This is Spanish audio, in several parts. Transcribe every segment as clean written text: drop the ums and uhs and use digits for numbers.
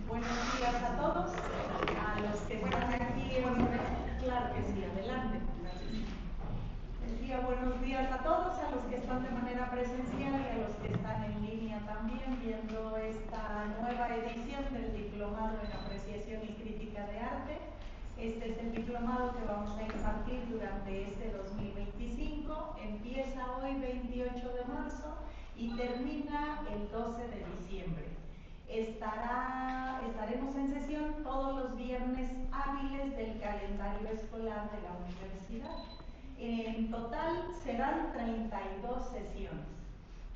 Buenos días a todos, a los que están aquí, claro que sí, adelante. Decía buenos días a todos, a los que están de manera presencial y a los que están en línea también viendo esta nueva edición del Diplomado en Apreciación y Crítica de Arte. Este es el diplomado que vamos a impartir durante este 2025, empieza hoy 28 de marzo y termina el 12 de diciembre. Estaremos en sesión todos los viernes hábiles del calendario escolar de la universidad. En total serán 32 sesiones.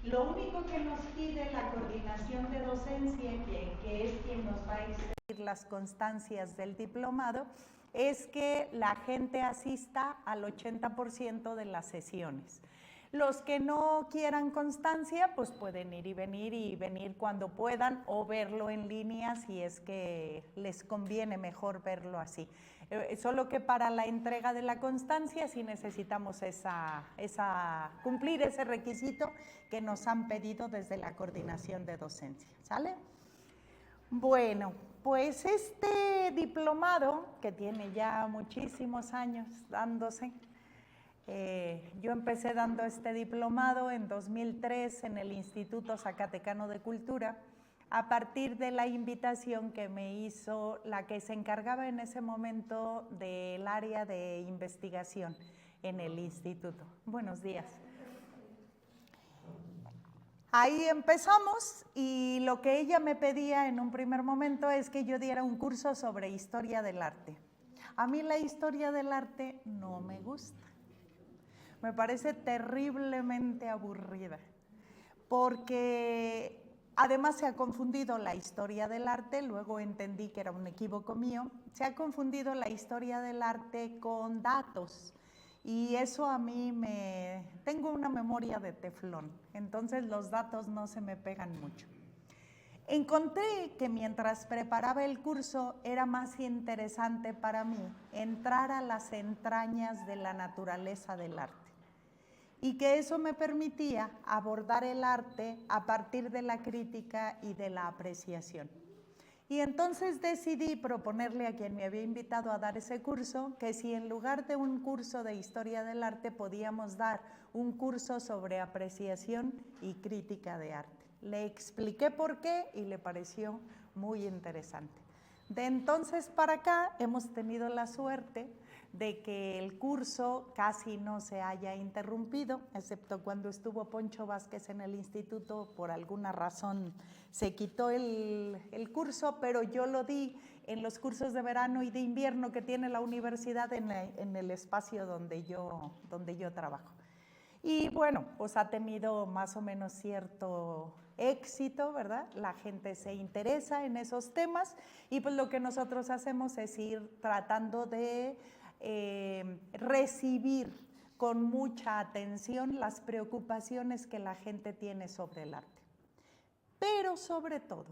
Lo único que nos pide la coordinación de docencia, que es quien nos va a expedir las constancias del diplomado, es que la gente asista al 80% de las sesiones. Los que no quieran constancia, pues pueden ir y venir cuando puedan o verlo en línea si es que les conviene mejor verlo así. Solo que para la entrega de la constancia sí necesitamos cumplir ese requisito que nos han pedido desde la coordinación de docencia, ¿sale? Bueno, pues este diplomado, que tiene ya muchísimos años dándose, yo empecé dando este diplomado en 2003 en el Instituto Zacatecano de Cultura, a partir de la invitación que me hizo la que se encargaba en ese momento del área de investigación en el instituto. Buenos días. Ahí empezamos y lo que ella me pedía en un primer momento es que yo diera un curso sobre historia del arte. A mí la historia del arte no me gusta. Me parece terriblemente aburrida, porque además se ha confundido la historia del arte, luego entendí que era un equívoco mío, se ha confundido la historia del arte con datos, y eso a mí tengo una memoria de teflón, entonces los datos no se me pegan mucho. Encontré que mientras preparaba el curso era más interesante para mí entrar a las entrañas de la naturaleza del arte, y que eso me permitía abordar el arte a partir de la crítica y de la apreciación. Y entonces decidí proponerle a quien me había invitado a dar ese curso que si en lugar de un curso de historia del arte podíamos dar un curso sobre apreciación y crítica de arte. Le expliqué por qué y le pareció muy interesante. De entonces para acá hemos tenido la suerte de que el curso casi no se haya interrumpido, excepto cuando estuvo Poncho Vázquez en el instituto, por alguna razón se quitó el curso, pero yo lo di en los cursos de verano y de invierno que tiene la universidad en el espacio donde yo trabajo. Y bueno, pues ha tenido más o menos cierto éxito, ¿verdad? La gente se interesa en esos temas y pues lo que nosotros hacemos es ir tratando de recibir con mucha atención las preocupaciones que la gente tiene sobre el arte. Pero sobre todo,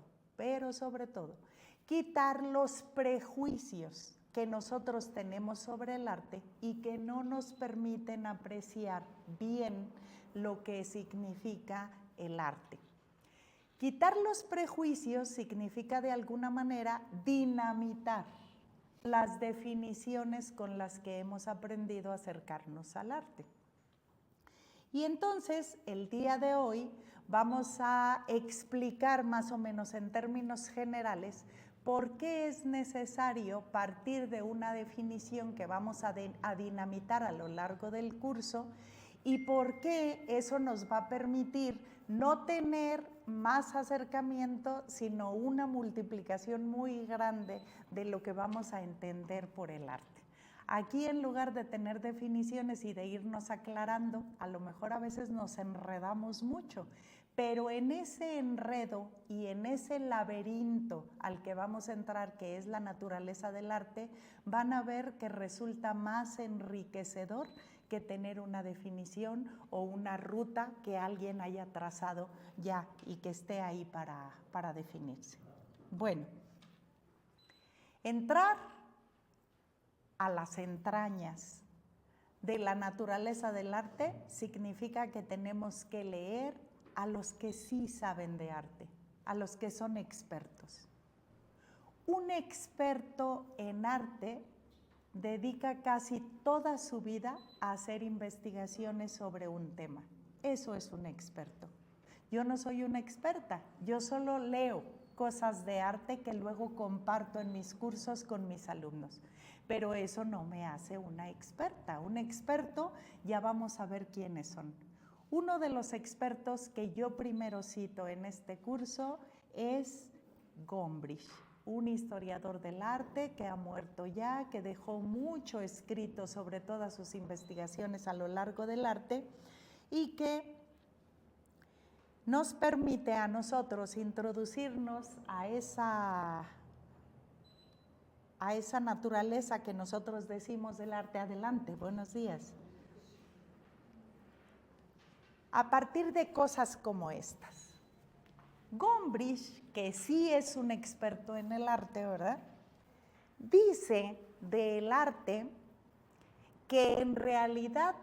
quitar los prejuicios que nosotros tenemos sobre el arte y que no nos permiten apreciar bien lo que significa el arte. Quitar los prejuicios significa de alguna manera dinamitar las definiciones con las que hemos aprendido a acercarnos al arte. Y entonces, el día de hoy vamos a explicar más o menos en términos generales por qué es necesario partir de una definición que vamos a dinamitar a lo largo del curso y por qué eso nos va a permitir no tener más acercamiento, sino una multiplicación muy grande de lo que vamos a entender por el arte. Aquí, en lugar de tener definiciones y de irnos aclarando, a lo mejor a veces nos enredamos mucho, pero en ese enredo y en ese laberinto al que vamos a entrar, que es la naturaleza del arte, van a ver que resulta más enriquecedor que tener una definición o una ruta que alguien haya trazado ya y que esté ahí para definirse. Bueno, entrar a las entrañas de la naturaleza del arte significa que tenemos que leer a los que sí saben de arte, a los que son expertos. Un experto en arte dedica casi toda su vida a hacer investigaciones sobre un tema. Eso es un experto. Yo no soy una experta, yo solo leo cosas de arte que luego comparto en mis cursos con mis alumnos. Pero eso no me hace una experta. Un experto, ya vamos a ver quiénes son. Uno de los expertos que yo primero cito en este curso es Gombrich, un historiador del arte que ha muerto ya, que dejó mucho escrito sobre todas sus investigaciones a lo largo del arte y que nos permite a nosotros introducirnos a esa naturaleza que nosotros decimos del arte. Adelante, buenos días. A partir de cosas como estas. Gombrich, que sí es un experto en el arte, ¿verdad?, dice del arte que en realidad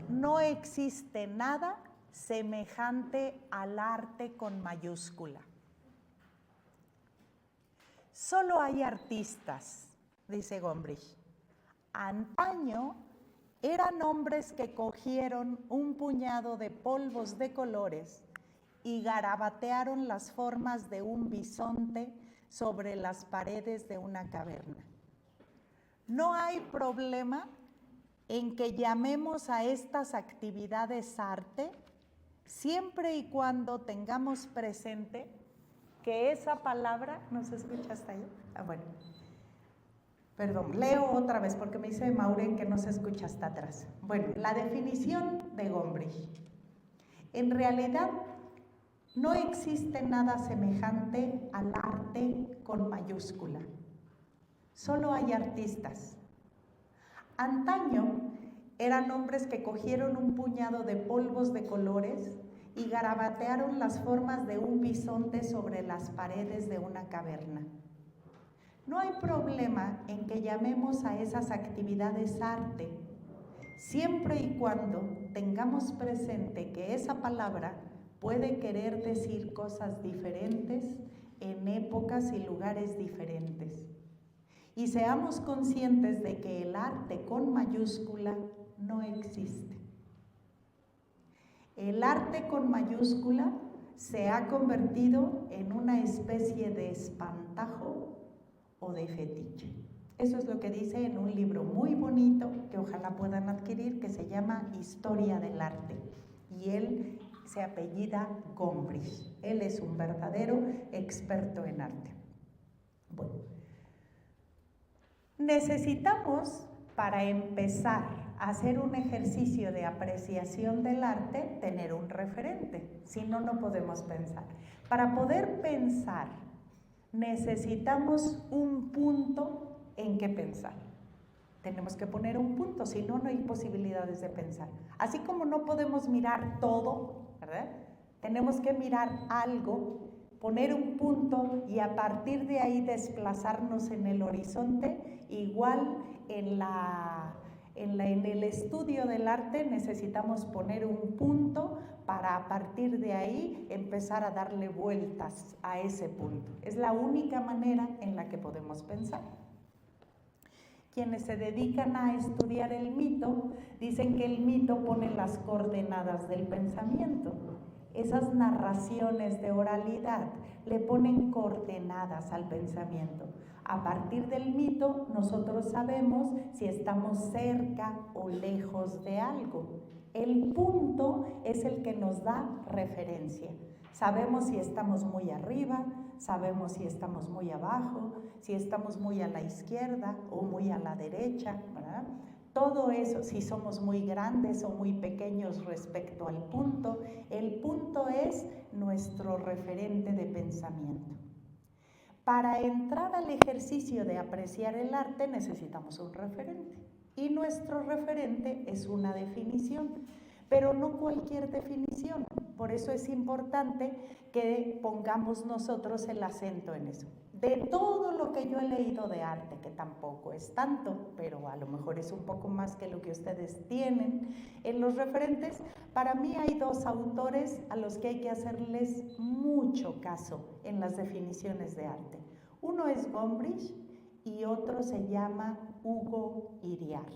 no existe nada semejante al arte con mayúscula. Solo hay artistas, dice Gombrich. Antaño eran hombres que cogieron un puñado de polvos de colores y garabatearon las formas de un bisonte sobre las paredes de una caverna. No hay problema en que llamemos a estas actividades arte, siempre y cuando tengamos presente que esa palabra, ¿no se escucha hasta ahí? Bueno, perdón, leo otra vez porque me dice Maureen que no se escucha hasta atrás. Bueno, la definición de Gombrich. En realidad, no existe nada semejante al arte con mayúscula. Solo hay artistas. Antaño eran hombres que cogieron un puñado de polvos de colores y garabatearon las formas de un bisonte sobre las paredes de una caverna. No hay problema en que llamemos a esas actividades arte, siempre y cuando tengamos presente que esa palabra puede querer decir cosas diferentes en épocas y lugares diferentes. Y seamos conscientes de que el arte con mayúscula no existe. El arte con mayúscula se ha convertido en una especie de espantajo o de fetiche. Eso es lo que dice en un libro muy bonito que ojalá puedan adquirir, que se llama Historia del Arte. Y él se apellida Gombrich. Él es un verdadero experto en arte. Bueno, necesitamos, para empezar a hacer un ejercicio de apreciación del arte, tener un referente. Si no, no podemos pensar. Para poder pensar, necesitamos un punto en que pensar. Tenemos que poner un punto, si no, no hay posibilidades de pensar. Así como no podemos mirar todo, ¿verdad? Tenemos que mirar algo, poner un punto y a partir de ahí desplazarnos en el horizonte. Igual en el estudio del arte necesitamos poner un punto para a partir de ahí empezar a darle vueltas a ese punto. Es la única manera en la que podemos pensar. Quienes se dedican a estudiar el mito dicen que el mito pone las coordenadas del pensamiento. Esas narraciones de oralidad le ponen coordenadas al pensamiento. A partir del mito, nosotros sabemos si estamos cerca o lejos de algo. El punto punto es el que nos da referencia. Sabemos si estamos muy arriba, sabemos si estamos muy abajo, si estamos muy a la izquierda o muy a la derecha, ¿verdad? Todo eso, si somos muy grandes o muy pequeños respecto al punto, el punto es nuestro referente de pensamiento. Para entrar al ejercicio de apreciar el arte necesitamos un referente y nuestro referente es una definición, pero no cualquier definición. Por eso es importante que pongamos nosotros el acento en eso. De todo lo que yo he leído de arte, que tampoco es tanto, pero a lo mejor es un poco más que lo que ustedes tienen en los referentes, para mí hay dos autores a los que hay que hacerles mucho caso en las definiciones de arte. Uno es Gombrich y otro se llama Hugo Iriart.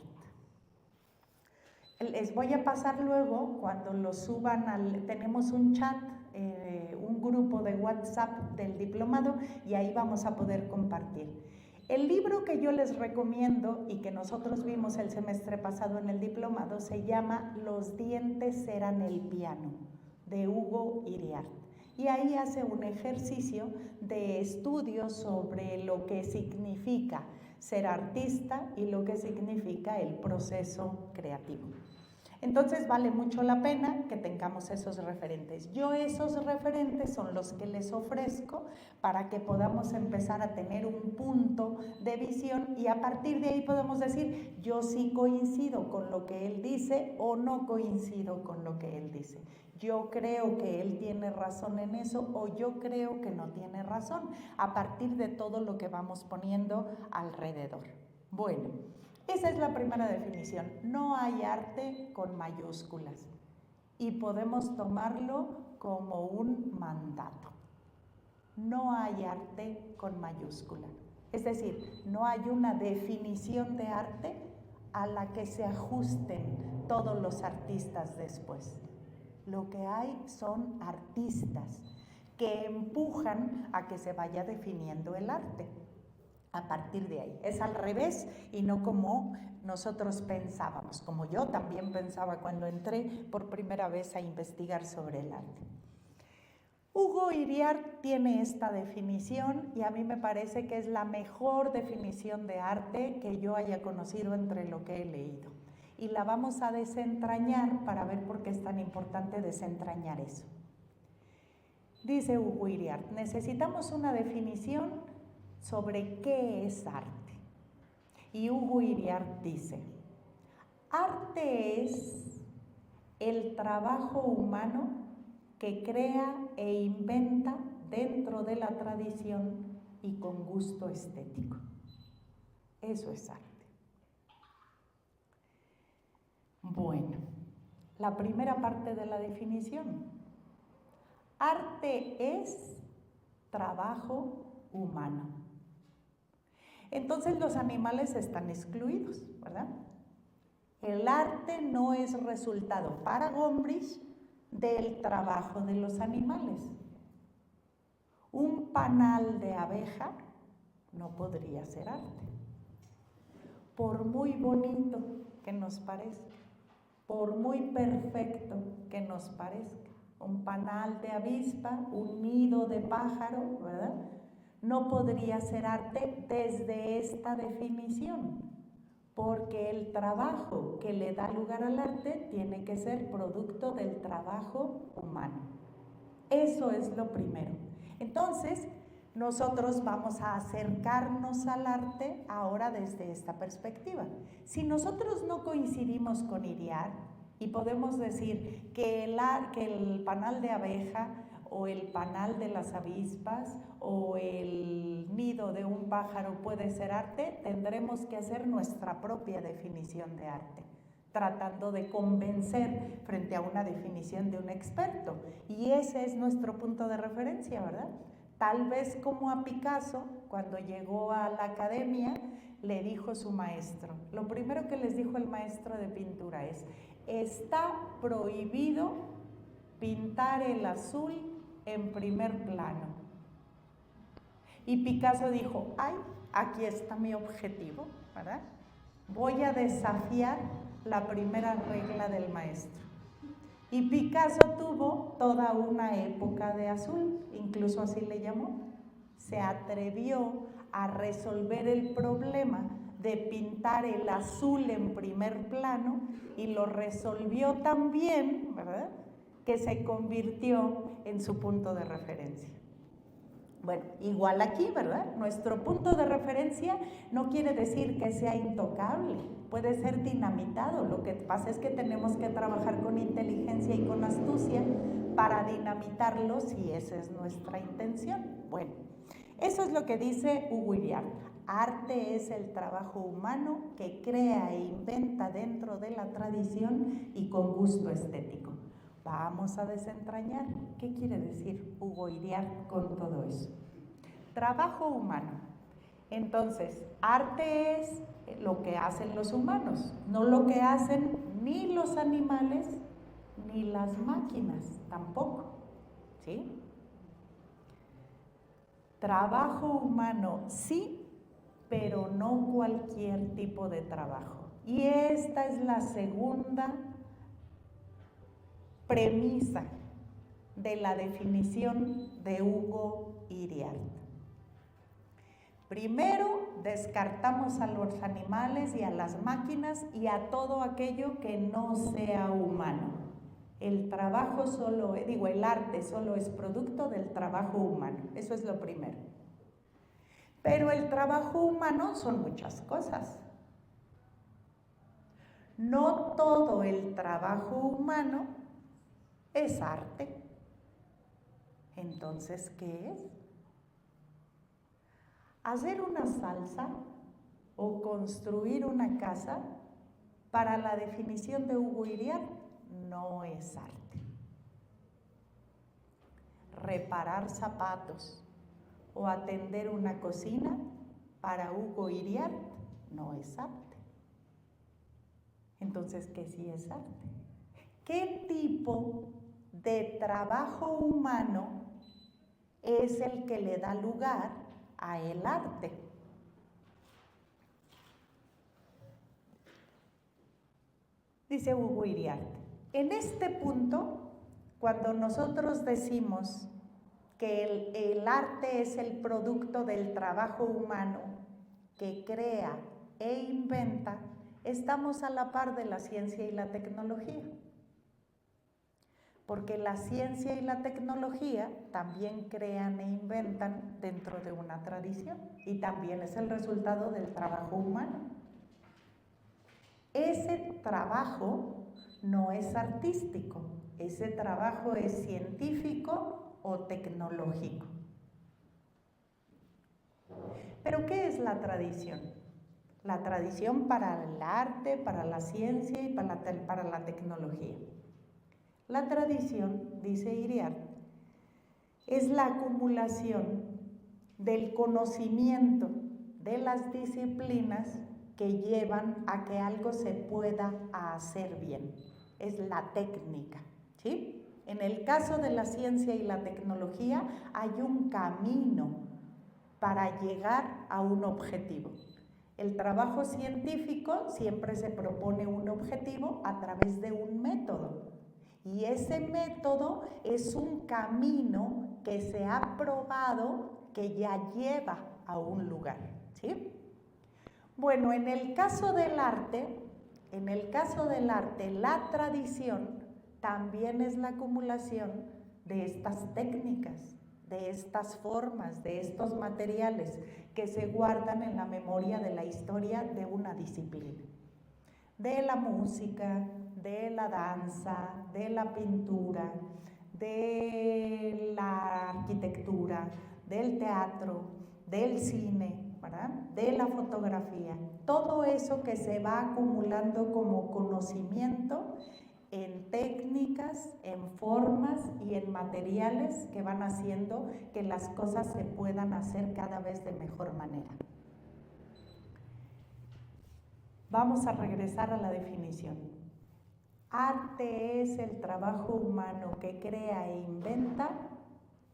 Les voy a pasar luego, cuando lo suban, tenemos un chat, un grupo de WhatsApp del diplomado y ahí vamos a poder compartir. El libro que yo les recomiendo y que nosotros vimos el semestre pasado en el diplomado se llama Los dientes eran el piano, de Hugo Iriart. Y ahí hace un ejercicio de estudio sobre lo que significa ser artista y lo que significa el proceso creativo. Entonces vale mucho la pena que tengamos esos referentes. Yo esos referentes son los que les ofrezco para que podamos empezar a tener un punto de visión y a partir de ahí podemos decir, yo sí coincido con lo que él dice o no coincido con lo que él dice. Yo creo que él tiene razón en eso o yo creo que no tiene razón a partir de todo lo que vamos poniendo alrededor. Bueno. Esa es la primera definición. No hay arte con mayúsculas y podemos tomarlo como un mandato. No hay arte con mayúscula. Es decir, no hay una definición de arte a la que se ajusten todos los artistas después. Lo que hay son artistas que empujan a que se vaya definiendo el arte. A partir de ahí. Es al revés y no como nosotros pensábamos, como yo también pensaba cuando entré por primera vez a investigar sobre el arte. Hugo Iriart tiene esta definición y a mí me parece que es la mejor definición de arte que yo haya conocido entre lo que he leído. Y la vamos a desentrañar para ver por qué es tan importante desentrañar eso. Dice Hugo Iriart, necesitamos una definición sobre qué es arte. Y Hugo Iriart dice, arte es el trabajo humano que crea e inventa dentro de la tradición y con gusto estético. Eso es arte. Bueno, la primera parte de la definición. Arte es trabajo humano. Entonces los animales están excluidos, ¿verdad? El arte no es resultado para Gombrich del trabajo de los animales. Un panal de abeja no podría ser arte, por muy bonito que nos parezca, por muy perfecto que nos parezca. Un panal de avispa, un nido de pájaro, ¿verdad? No podría ser arte desde esta definición, porque el trabajo que le da lugar al arte tiene que ser producto del trabajo humano. Eso es lo primero. Entonces, nosotros vamos a acercarnos al arte ahora desde esta perspectiva. Si nosotros no coincidimos con Iriart y podemos decir que el panal de abeja o el panal de las avispas o el nido de un pájaro puede ser arte, tendremos que hacer nuestra propia definición de arte, tratando de convencer frente a una definición de un experto. Y ese es nuestro punto de referencia, ¿verdad? Tal vez como a Picasso, cuando llegó a la academia, le dijo su maestro. Lo primero que les dijo el maestro de pintura es, está prohibido pintar el azul en primer plano. Y Picasso dijo, ay, aquí está mi objetivo, ¿verdad? Voy a desafiar la primera regla del maestro. Y Picasso tuvo toda una época de azul, incluso así le llamó. Se atrevió a resolver el problema de pintar el azul en primer plano y lo resolvió tan bien, ¿verdad?, que se convirtió en su punto de referencia. Bueno, igual aquí, ¿verdad? Nuestro punto de referencia no quiere decir que sea intocable, puede ser dinamitado. Lo que pasa es que tenemos que trabajar con inteligencia y con astucia para dinamitarlo si esa es nuestra intención. Bueno, eso es lo que dice Hugo Iriart. Arte es el trabajo humano que crea e inventa dentro de la tradición y con gusto estético. Vamos a desentrañar qué quiere decir Hugo Iriart con todo eso. Trabajo humano. Entonces, arte es lo que hacen los humanos, no lo que hacen ni los animales ni las máquinas, tampoco, ¿sí? Trabajo humano, sí, pero no cualquier tipo de trabajo. Y esta es la segunda premisa de la definición de Hugo Iriart. Primero, descartamos a los animales y a las máquinas y a todo aquello que no sea humano. El trabajo el arte solo es producto del trabajo humano. Eso es lo primero. Pero el trabajo humano son muchas cosas. No todo el trabajo humano es arte. Entonces, ¿qué es? Hacer una salsa o construir una casa, para la definición de Hugo Iriart, no es arte. Reparar zapatos o atender una cocina, para Hugo Iriart, no es arte. Entonces, ¿qué sí es arte? ¿Qué tipo de trabajo humano es el que le da lugar a el arte? Dice Hugo Iriart, en este punto, cuando nosotros decimos que el arte es el producto del trabajo humano que crea e inventa, estamos a la par de la ciencia y la tecnología. Porque la ciencia y la tecnología también crean e inventan dentro de una tradición y también es el resultado del trabajo humano. Ese trabajo no es artístico, ese trabajo es científico o tecnológico. ¿Pero qué es la tradición? La tradición para el arte, para la ciencia y para la tecnología. La tradición, dice Iriart, es la acumulación del conocimiento de las disciplinas que llevan a que algo se pueda hacer bien. Es la técnica, ¿sí? En el caso de la ciencia y la tecnología hay un camino para llegar a un objetivo. El trabajo científico siempre se propone un objetivo a través de un método. Y ese método es un camino que se ha probado que ya lleva a un lugar, ¿sí? Bueno, en el caso del arte, la tradición también es la acumulación de estas técnicas, de estas formas, de estos materiales que se guardan en la memoria de la historia de una disciplina. De la música, de la danza, de la pintura, de la arquitectura, del teatro, del cine, ¿verdad?, de la fotografía. Todo eso que se va acumulando como conocimiento en técnicas, en formas y en materiales que van haciendo que las cosas se puedan hacer cada vez de mejor manera. Vamos a regresar a la definición. Arte es el trabajo humano que crea e inventa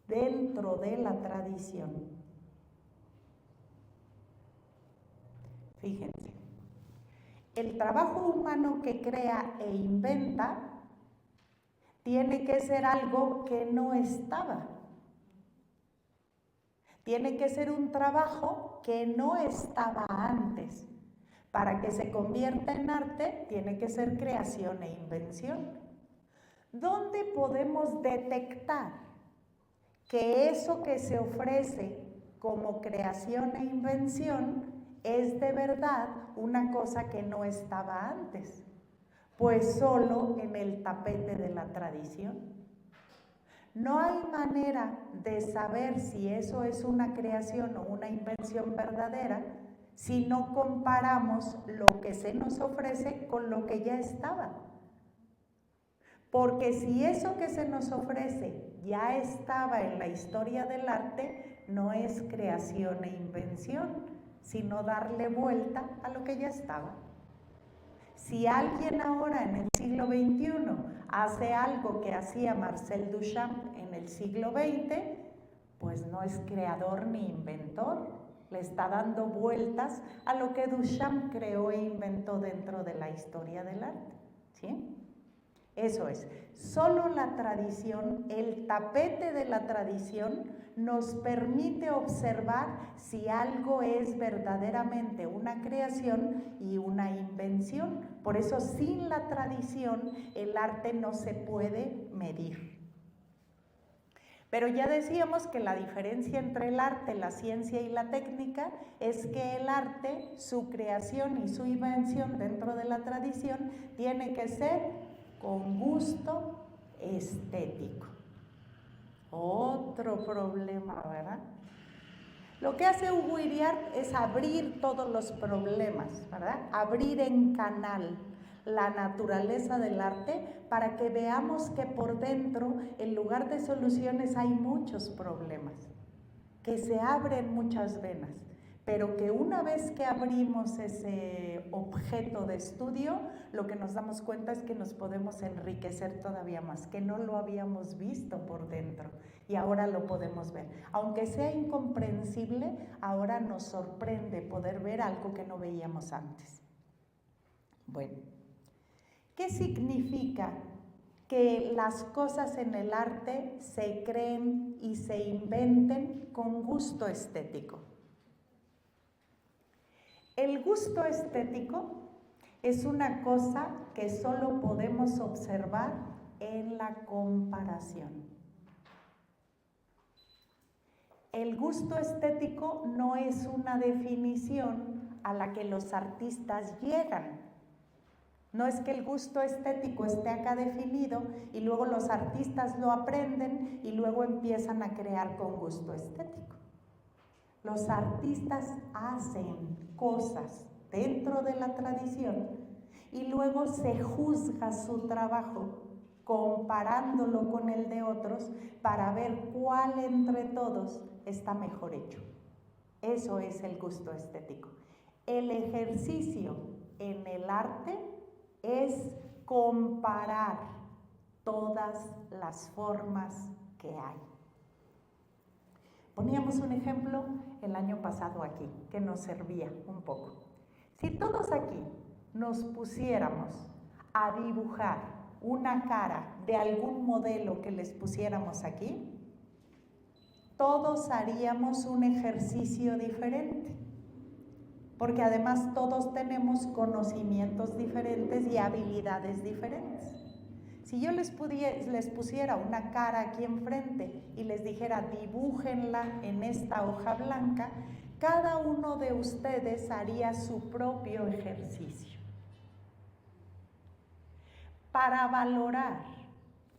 dentro de la tradición. Fíjense, el trabajo humano que crea e inventa tiene que ser algo que no estaba. Tiene que ser un trabajo que no estaba antes. Para que se convierta en arte, tiene que ser creación e invención. ¿Dónde podemos detectar que eso que se ofrece como creación e invención es de verdad una cosa que no estaba antes? Pues solo en el tapete de la tradición. No hay manera de saber si eso es una creación o una invención verdadera si no comparamos lo que se nos ofrece con lo que ya estaba. Porque si eso que se nos ofrece ya estaba en la historia del arte, no es creación e invención, sino darle vuelta a lo que ya estaba. Si alguien ahora en el siglo XXI hace algo que hacía Marcel Duchamp en el siglo XX, pues no es creador ni inventor, le está dando vueltas a lo que Duchamp creó e inventó dentro de la historia del arte, ¿sí? Eso es, solo la tradición, el tapete de la tradición nos permite observar si algo es verdaderamente una creación y una invención. Por eso sin la tradición el arte no se puede medir. Pero ya decíamos que la diferencia entre el arte, la ciencia y la técnica es que el arte, su creación y su invención dentro de la tradición tiene que ser con gusto estético. Otro problema, ¿verdad? Lo que hace Hugo Iriart es abrir todos los problemas, ¿verdad? Abrir en canal la naturaleza del arte para que veamos que por dentro, en lugar de soluciones, hay muchos problemas, que se abren muchas venas, pero que una vez que abrimos ese objeto de estudio, lo que nos damos cuenta es que nos podemos enriquecer todavía más, que no lo habíamos visto por dentro y ahora lo podemos ver. Aunque sea incomprensible, ahora nos sorprende poder ver algo que no veíamos antes. Bueno, ¿qué significa que las cosas en el arte se creen y se inventen con gusto estético? El gusto estético es una cosa que solo podemos observar en la comparación. El gusto estético no es una definición a la que los artistas llegan. No es que el gusto estético esté acá definido y luego los artistas lo aprenden y luego empiezan a crear con gusto estético. Los artistas hacen cosas dentro de la tradición y luego se juzga su trabajo comparándolo con el de otros para ver cuál entre todos está mejor hecho. Eso es el gusto estético. El ejercicio en el arte es comparar todas las formas que hay. Poníamos un ejemplo el año pasado aquí, que nos servía un poco. Si todos aquí nos pusiéramos a dibujar una cara de algún modelo que les pusiéramos aquí, todos haríamos un ejercicio diferente, porque además todos tenemos conocimientos diferentes y habilidades diferentes. Si yo les pusiera una cara aquí enfrente y les dijera dibújenla en esta hoja blanca, cada uno de ustedes haría su propio ejercicio. Para valorar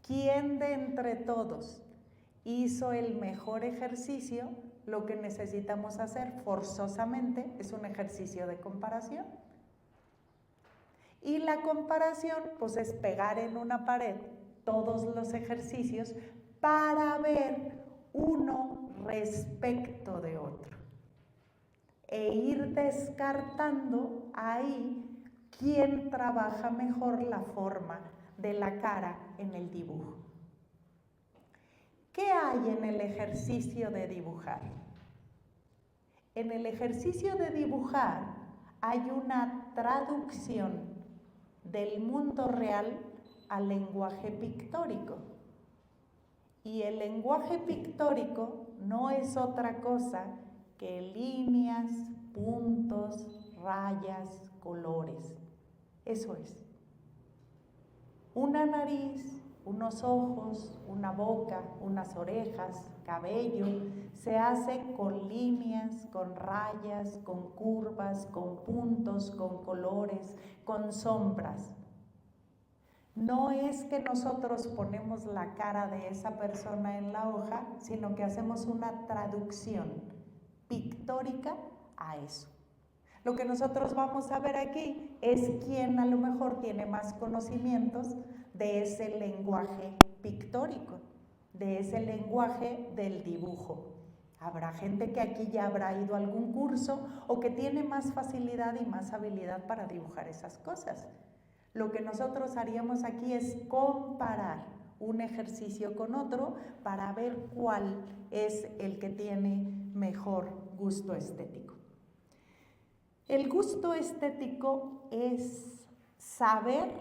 quién de entre todos hizo el mejor ejercicio, lo que necesitamos hacer forzosamente es un ejercicio de comparación. Y la comparación, pues, es pegar en una pared todos los ejercicios para ver uno respecto de otro. E ir descartando ahí quién trabaja mejor la forma de la cara en el dibujo. ¿Qué hay en el ejercicio de dibujar? En el ejercicio de dibujar hay una traducción del mundo real al lenguaje pictórico. Y el lenguaje pictórico no es otra cosa que líneas, puntos, rayas, colores. Eso es. Una nariz, unos ojos, una boca, unas orejas, cabello, se hace con líneas, con rayas, con curvas, con puntos, con colores, con sombras. No es que nosotros ponemos la cara de esa persona en la hoja, sino que hacemos una traducción pictórica a eso. Lo que nosotros vamos a ver aquí es quién a lo mejor tiene más conocimientos de ese lenguaje pictórico, de ese lenguaje del dibujo. Habrá gente que aquí ya habrá ido a algún curso o que tiene más facilidad y más habilidad para dibujar esas cosas. Lo que nosotros haríamos aquí es comparar un ejercicio con otro para ver cuál es el que tiene mejor gusto estético. El gusto estético es saber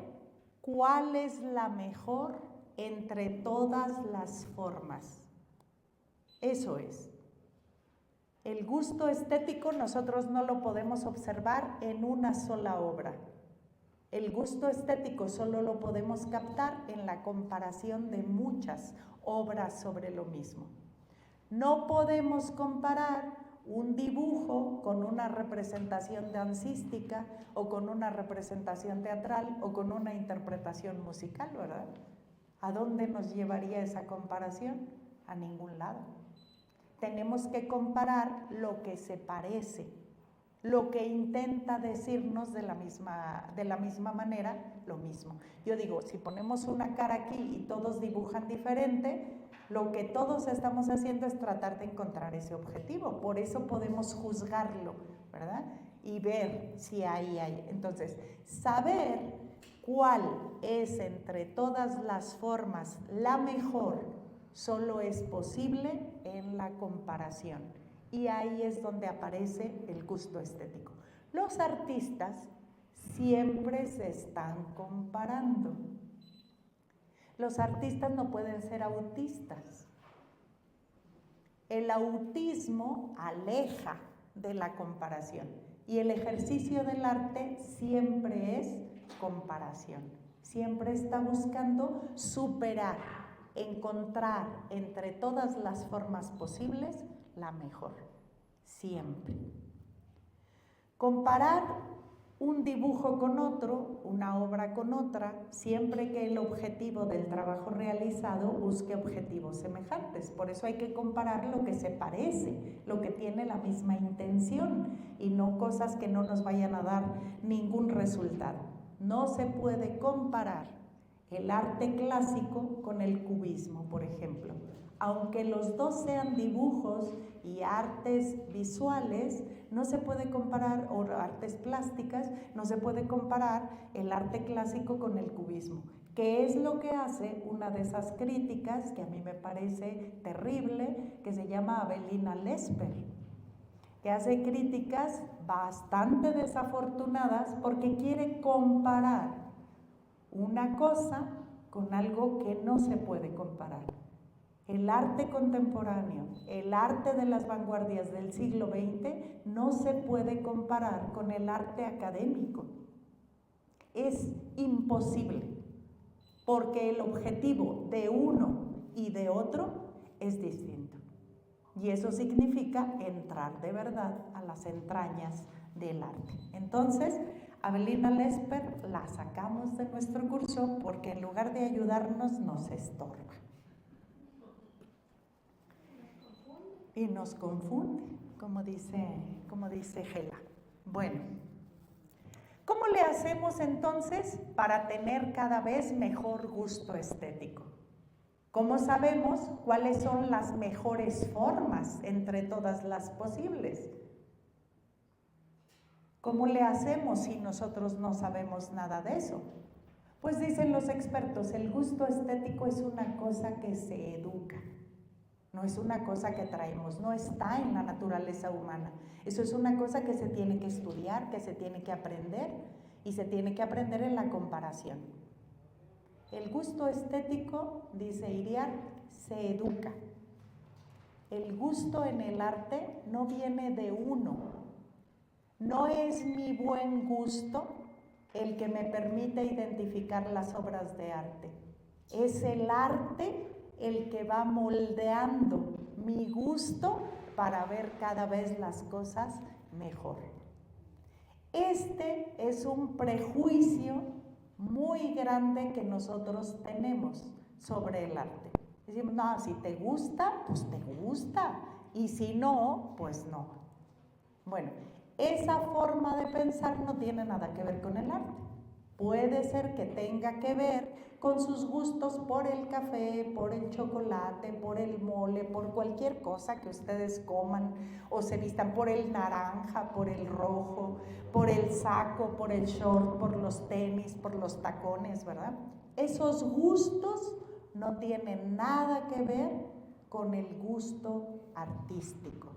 cuál es la mejor entre todas las formas. Eso es. El gusto estético nosotros no lo podemos observar en una sola obra. El gusto estético solo lo podemos captar en la comparación de muchas obras sobre lo mismo. No podemos comparar un dibujo con una representación dancística o con una representación teatral o con una interpretación musical, ¿verdad? ¿A dónde nos llevaría esa comparación? A ningún lado. Tenemos que comparar lo que se parece, lo que intenta decirnos de la misma manera, lo mismo. Yo digo, si ponemos una cara aquí y todos dibujan diferente, lo que todos estamos haciendo es tratar de encontrar ese objetivo. Por eso podemos juzgarlo, ¿verdad? Y ver si ahí hay. Entonces, saber cuál es entre todas las formas la mejor solo es posible en la comparación. Y ahí es donde aparece el gusto estético. Los artistas siempre se están comparando. Los artistas no pueden ser autistas. El autismo aleja de la comparación y el ejercicio del arte siempre es comparación. Siempre está buscando superar, encontrar entre todas las formas posibles la mejor, siempre. Comparar un dibujo con otro, una obra con otra, siempre que el objetivo del trabajo realizado busque objetivos semejantes. Por eso hay que comparar lo que se parece, lo que tiene la misma intención y no cosas que no nos vayan a dar ningún resultado. No se puede comparar el arte clásico con el cubismo, por ejemplo. Aunque los dos sean dibujos y artes visuales, no se puede comparar, o artes plásticas, no se puede comparar el arte clásico con el cubismo. ¿Qué es lo que hace una de esas críticas que a mí me parece terrible, que se llama Avelina Lesper? Que hace críticas bastante desafortunadas porque quiere comparar una cosa con algo que no se puede comparar. El arte contemporáneo, el arte de las vanguardias del siglo XX no se puede comparar con el arte académico. Es imposible, porque el objetivo de uno y de otro es distinto. Y eso significa entrar de verdad a las entrañas del arte. Entonces, Avelina Lesper la sacamos de nuestro curso porque en lugar de ayudarnos nos estorba. Y nos confunde, como dice Gela. Bueno, ¿cómo le hacemos entonces para tener cada vez mejor gusto estético? ¿Cómo sabemos cuáles son las mejores formas entre todas las posibles? ¿Cómo le hacemos si nosotros no sabemos nada de eso? Pues dicen los expertos, el gusto estético es una cosa que se educa. No es una cosa que traemos, no está en la naturaleza humana. Eso es una cosa que se tiene que estudiar, que se tiene que aprender y se tiene que aprender en la comparación. El gusto estético, dice Iriart, se educa. El gusto en el arte no viene de uno. No es mi buen gusto el que me permite identificar las obras de arte. Es el arte el que va moldeando mi gusto para ver cada vez las cosas mejor. Este es un prejuicio muy grande que nosotros tenemos sobre el arte. Decimos, no, si te gusta, pues te gusta, y si no, pues no. Bueno, esa forma de pensar no tiene nada que ver con el arte. Puede ser que tenga que ver con sus gustos por el café, por el chocolate, por el mole, por cualquier cosa que ustedes coman o se vistan, por el naranja, por el rojo, por el saco, por el short, por los tenis, por los tacones, ¿verdad? Esos gustos no tienen nada que ver con el gusto artístico.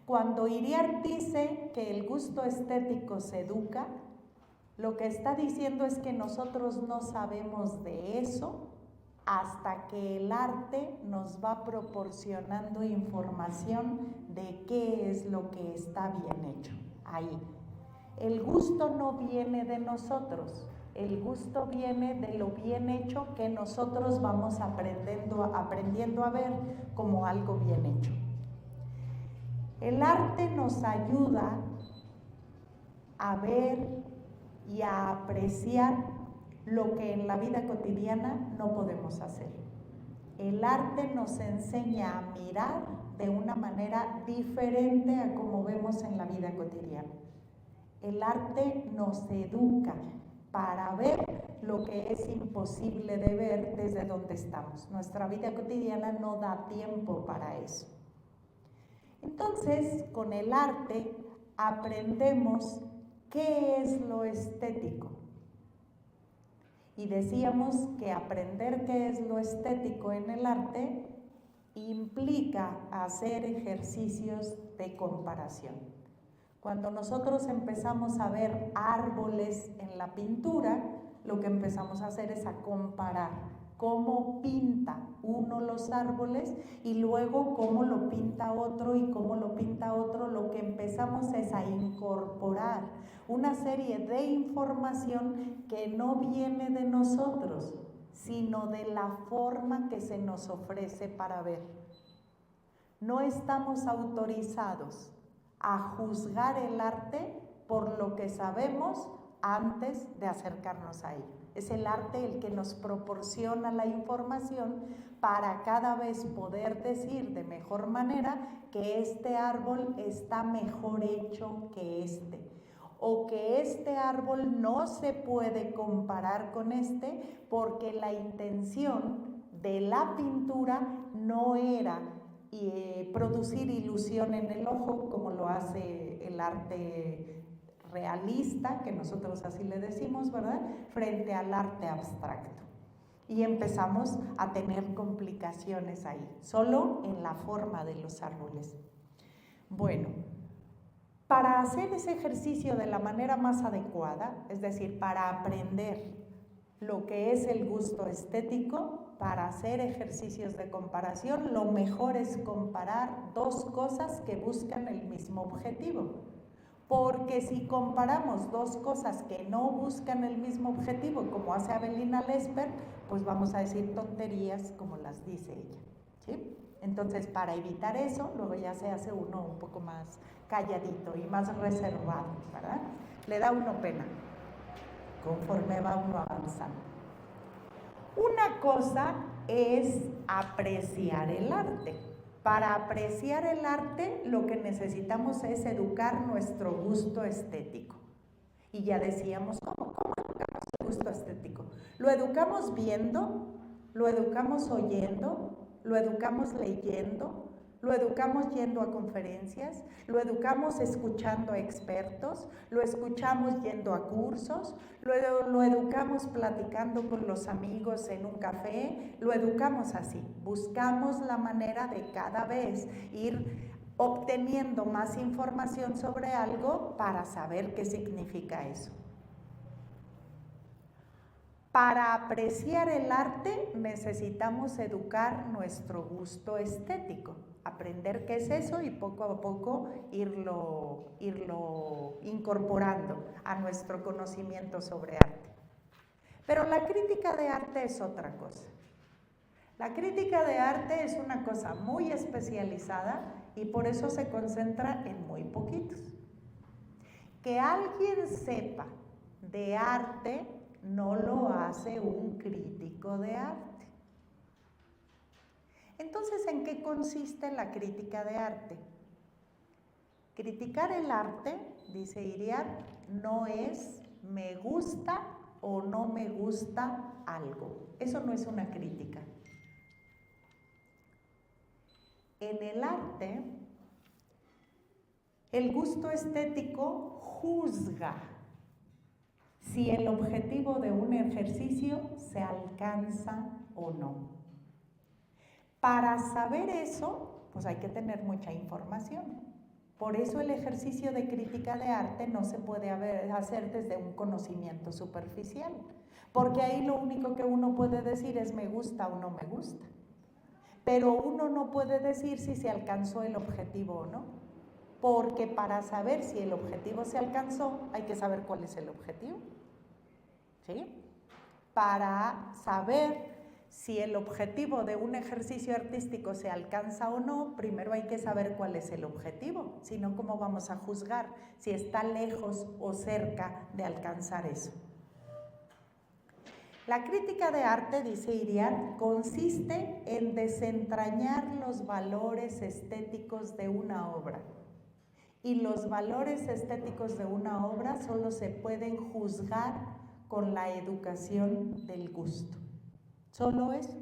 Cuando Iriart dice que el gusto estético se educa, lo que está diciendo es que nosotros no sabemos de eso hasta que el arte nos va proporcionando información de qué es lo que está bien hecho ahí. El gusto no viene de nosotros, el gusto viene de lo bien hecho que nosotros vamos aprendiendo a ver como algo bien hecho. El arte nos ayuda a ver y a apreciar lo que en la vida cotidiana no podemos hacer. El arte nos enseña a mirar de una manera diferente a como vemos en la vida cotidiana. El arte nos educa para ver lo que es imposible de ver desde donde estamos. Nuestra vida cotidiana no da tiempo para eso. Entonces, con el arte aprendemos qué es lo estético. Y decíamos que aprender qué es lo estético en el arte implica hacer ejercicios de comparación. Cuando nosotros empezamos a ver árboles en la pintura, lo que empezamos a hacer es a comparar cómo pinta uno los árboles y luego cómo lo pinta otro y cómo lo pinta otro. Lo que empezamos es a incorporar una serie de información que no viene de nosotros, sino de la forma que se nos ofrece para ver. No estamos autorizados a juzgar el arte por lo que sabemos antes de acercarnos a él. Es el arte el que nos proporciona la información para cada vez poder decir de mejor manera que este árbol está mejor hecho que este, o que este árbol no se puede comparar con este porque la intención de la pintura no era producir ilusión en el ojo como lo hace el arte realista, que nosotros así le decimos, ¿verdad?, frente al arte abstracto. Y empezamos a tener complicaciones ahí, solo en la forma de los árboles. Bueno, para hacer ese ejercicio de la manera más adecuada, es decir, para aprender lo que es el gusto estético, para hacer ejercicios de comparación, lo mejor es comparar dos cosas que buscan el mismo objetivo. Porque si comparamos dos cosas que no buscan el mismo objetivo, como hace Avelina Lesper, pues vamos a decir tonterías como las dice ella, ¿sí? Entonces, para evitar eso, luego ya se hace uno un poco más calladito y más reservado, ¿verdad? Le da uno pena conforme va uno avanzando. Una cosa es apreciar el arte. Para apreciar el arte, lo que necesitamos es educar nuestro gusto estético. Y ya decíamos, ¿cómo educamos el gusto estético? Lo educamos viendo, lo educamos oyendo, lo educamos leyendo, lo educamos yendo a conferencias, lo educamos escuchando a expertos, lo escuchamos yendo a cursos, lo educamos platicando con los amigos en un café, lo educamos así. Buscamos la manera de cada vez ir obteniendo más información sobre algo para saber qué significa eso. Para apreciar el arte necesitamos educar nuestro gusto estético, aprender qué es eso y poco a poco irlo incorporando a nuestro conocimiento sobre arte. Pero la crítica de arte es otra cosa. La crítica de arte es una cosa muy especializada y por eso se concentra en muy poquitos. Que alguien sepa de arte no lo hace un crítico de arte. Entonces, ¿en qué consiste la crítica de arte? Criticar el arte, dice Iriart, no es me gusta o no me gusta algo. Eso no es una crítica. En el arte, el gusto estético juzga si el objetivo de un ejercicio se alcanza o no. Para saber eso, pues hay que tener mucha información. Por eso el ejercicio de crítica de arte no se puede hacer desde un conocimiento superficial, porque ahí lo único que uno puede decir es me gusta o no me gusta. Pero uno no puede decir si se alcanzó el objetivo o no, porque para saber si el objetivo se alcanzó hay que saber cuál es el objetivo. ¿Sí? Para saber si el objetivo de un ejercicio artístico se alcanza o no, primero hay que saber cuál es el objetivo, si no, ¿cómo vamos a juzgar si está lejos o cerca de alcanzar eso? La crítica de arte, dice Iriart, consiste en desentrañar los valores estéticos de una obra. Y los valores estéticos de una obra solo se pueden juzgar con la educación del gusto. Solo eso.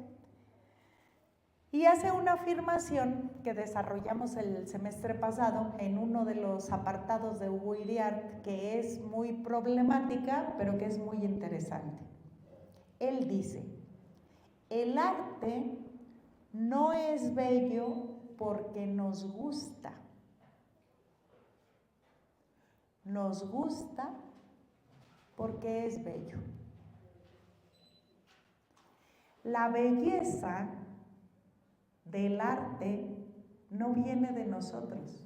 Y hace una afirmación que desarrollamos el semestre pasado en uno de los apartados de Hugo Iriart, que es muy problemática, pero que es muy interesante. Él dice, el arte no es bello porque nos gusta. Nos gusta porque es bello. La belleza del arte no viene de nosotros,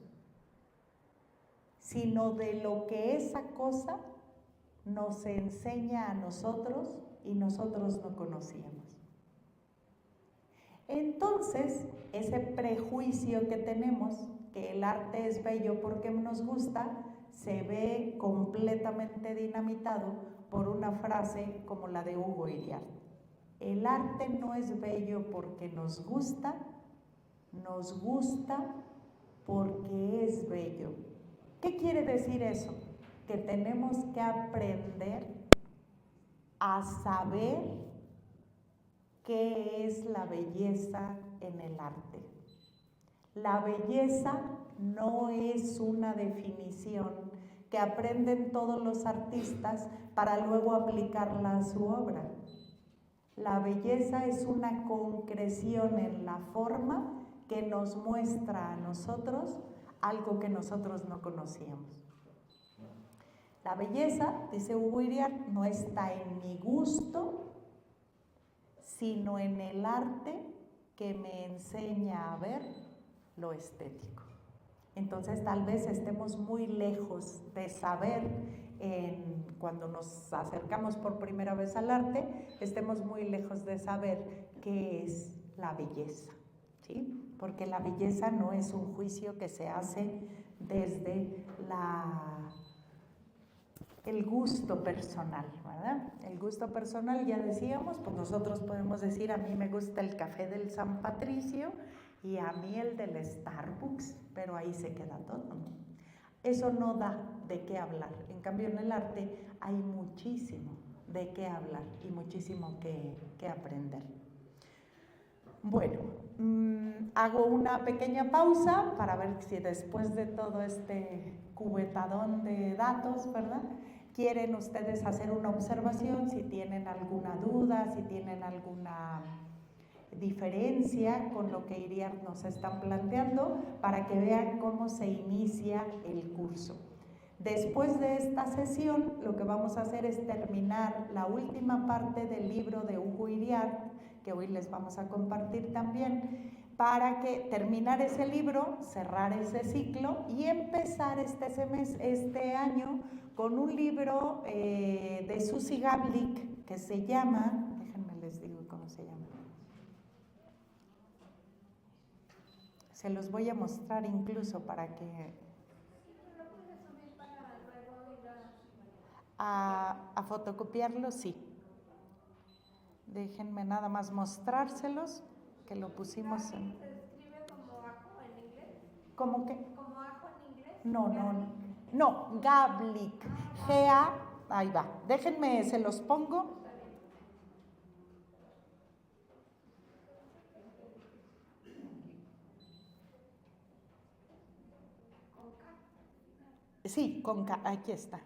sino de lo que esa cosa nos enseña a nosotros y nosotros no conocíamos. Entonces, ese prejuicio que tenemos, que el arte es bello porque nos gusta, se ve completamente dinamitado por una frase como la de Hugo Iriart. El arte no es bello porque nos gusta porque es bello. ¿Qué quiere decir eso? Que tenemos que aprender a saber qué es la belleza en el arte. La belleza no es una definición que aprenden todos los artistas para luego aplicarla a su obra. La belleza es una concreción en la forma que nos muestra a nosotros algo que nosotros no conocíamos. La belleza, dice Hugo Iriart, no está en mi gusto, sino en el arte que me enseña a ver lo estético. Entonces tal vez estemos muy lejos de saber, cuando nos acercamos por primera vez al arte, estemos muy lejos de saber qué es la belleza, ¿sí? Porque la belleza no es un juicio que se hace desde el gusto personal, ¿verdad? El gusto personal, ya decíamos, pues nosotros podemos decir, a mí me gusta el café del San Patricio y a mí el del Starbucks, pero ahí se queda todo, ¿no? Eso no da de qué hablar. En cambio, en el arte hay muchísimo de qué hablar y muchísimo que aprender. Bueno, hago una pequeña pausa para ver si después de todo este cubetadón de datos, ¿verdad?, quieren ustedes hacer una observación, si tienen alguna duda, si tienen alguna diferencia con lo que Iriart nos están planteando, para que vean cómo se inicia el curso. Después de esta sesión, lo que vamos a hacer es terminar la última parte del libro de Hugo Iriart, que hoy les vamos a compartir también, para que terminar ese libro, cerrar ese ciclo y empezar este año con un libro de Susie Gablik que se llama, déjenme les digo cómo se llama. Se los voy a mostrar incluso para que... A fotocopiarlo, sí. Déjenme nada más mostrárselos, que lo pusimos en... ¿Se escribe como ajo en inglés? ¿Cómo qué? ¿Como ajo en inglés? No, Gablik. G-A, ahí va. Déjenme, se los pongo. Sí, con K, aquí está.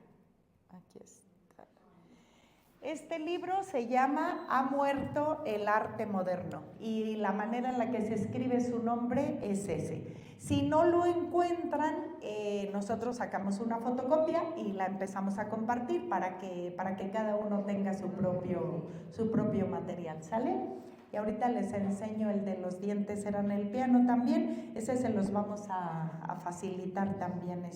Este libro se llama Ha muerto el arte moderno y la manera en la que se escribe su nombre es ese. Si no lo encuentran, nosotros sacamos una fotocopia y la empezamos a compartir para que cada uno tenga su propio material, ¿sale? Y ahorita les enseño el de los dientes eran el piano también, ese se los vamos a facilitar también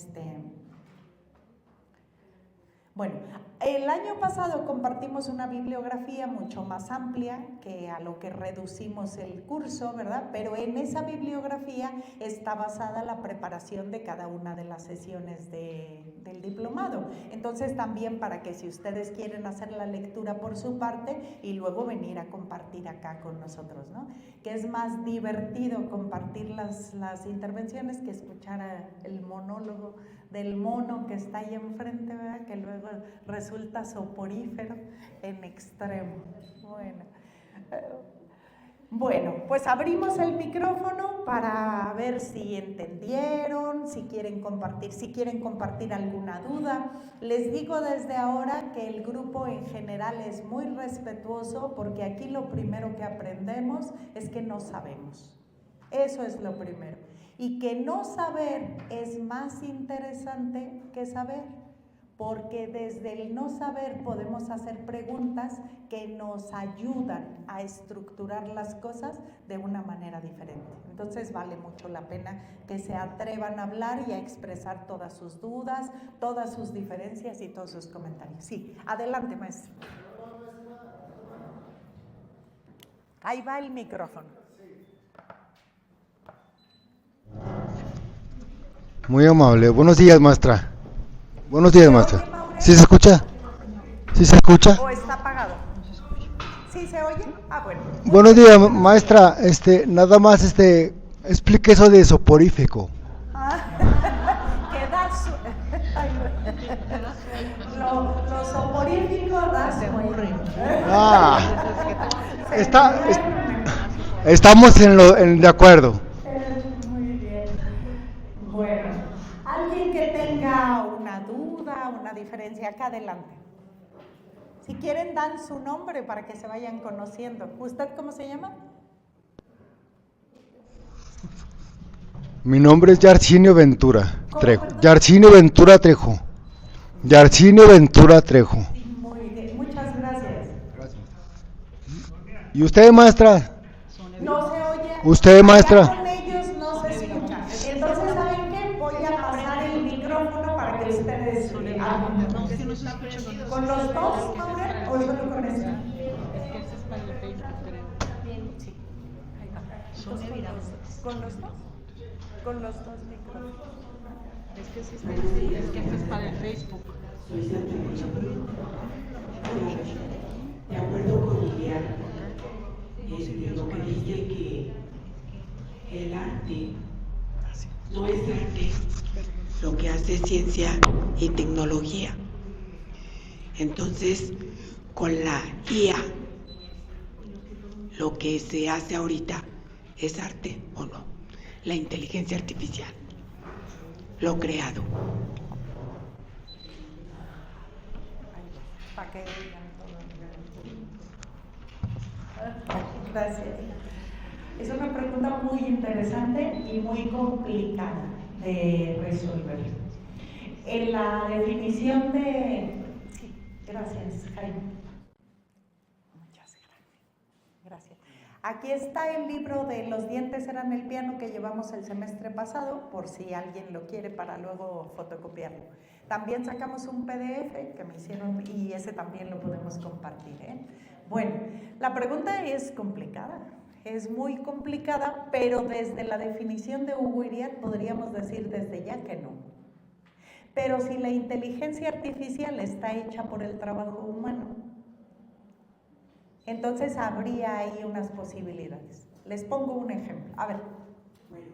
Bueno, el año pasado compartimos una bibliografía mucho más amplia que a lo que reducimos el curso, ¿verdad? Pero en esa bibliografía está basada la preparación de cada una de las sesiones del diplomado. Entonces también para que si ustedes quieren hacer la lectura por su parte y luego venir a compartir acá con nosotros, ¿no? Que es más divertido compartir las intervenciones que escuchar el monólogo del mono que está ahí enfrente, ¿verdad? Que luego resulta soporífero en extremo. Bueno, pues abrimos el micrófono para ver si entendieron, si quieren compartir alguna duda. Les digo desde ahora que el grupo en general es muy respetuoso porque aquí lo primero que aprendemos es que no sabemos. Eso es lo primero. Y que no saber es más interesante que saber, porque desde el no saber podemos hacer preguntas que nos ayudan a estructurar las cosas de una manera diferente. Entonces vale mucho la pena que se atrevan a hablar y a expresar todas sus dudas, todas sus diferencias y todos sus comentarios. Sí, adelante, maestro. Ahí va el micrófono. Muy amable. Buenos días, maestra. Buenos días, maestra. ¿Sí se escucha? ¿Sí se escucha? ¿O está apagado? ¿Sí se oye? Ah, bueno. Buenos días, maestra. Nada más, explique eso de soporífico. Que da lo soporífico da sueño. Estamos de acuerdo. Muy bien. Bueno, alguien que tenga una duda, una diferencia, acá adelante. Si quieren, dan su nombre para que se vayan conociendo. ¿Usted cómo se llama? Mi nombre es Yarcinio Ventura Trejo. ¿Cómo? Yarcinio Ventura Trejo. Yarcinio Ventura Trejo. Muy bien, muchas gracias. ¿Y usted, maestra? No se oye. ¿Usted, maestra? Ya con ellos no se escucha. Entonces, ¿saben qué? Voy a pasar el micrófono para que ustedes hablen. ¿Con los dos, Maura? ¿O solo con este? Sí. ¿Con los dos? Con los dos micrófonos. Es que este es para el Facebook. De acuerdo con Iriart, lo que dice que el arte no es arte, lo que hace es ciencia y tecnología. Entonces, con la IA, lo que se hace ahorita es arte o no, la inteligencia artificial, lo creado. Para que digan todo. Gracias. Es una pregunta muy interesante y muy complicada de resolver. En la definición de... Sí, gracias, Jaime. Muchas gracias. Aquí está el libro de Los dientes eran el piano que llevamos el semestre pasado, por si alguien lo quiere para luego fotocopiarlo. También sacamos un PDF que me hicieron y ese también lo podemos compartir, ¿eh? Bueno, la pregunta es complicada, es muy complicada, pero desde la definición de Hugo Iriart podríamos decir desde ya que no. Pero si la inteligencia artificial está hecha por el trabajo humano, entonces habría ahí unas posibilidades. Les pongo un ejemplo. A ver. Bueno,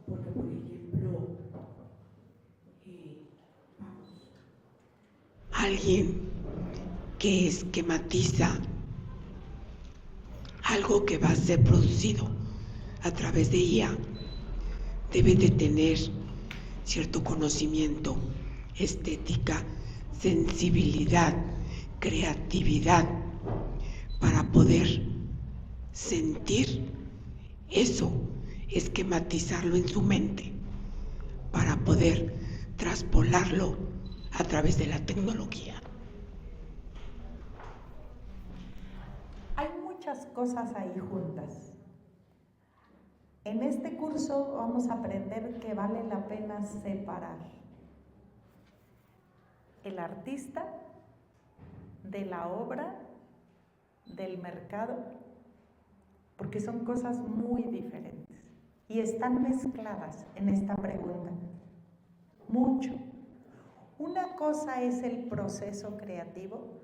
porque por ejemplo, alguien que esquematiza algo que va a ser producido a través de IA debe de tener cierto conocimiento, estética, sensibilidad, creatividad para poder sentir eso, esquematizarlo en su mente, para poder traspolarlo a través de la tecnología. Hay muchas cosas ahí juntas. En este curso vamos a aprender que vale la pena separar el artista de la obra, del mercado, porque son cosas muy diferentes y están mezcladas en esta pregunta. Mucho. Una cosa es el proceso creativo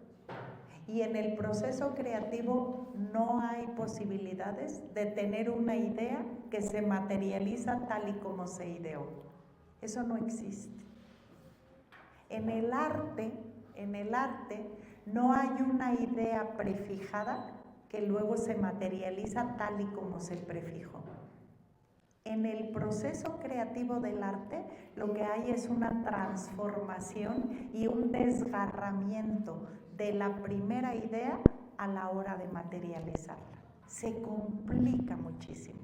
y en el proceso creativo no hay posibilidades de tener una idea que se materializa tal y como se ideó. Eso no existe. En el arte no hay una idea prefijada que luego se materializa tal y como se prefijó. En el proceso creativo del arte lo que hay es una transformación y un desgarramiento de la primera idea a la hora de materializarla. Se complica muchísimo.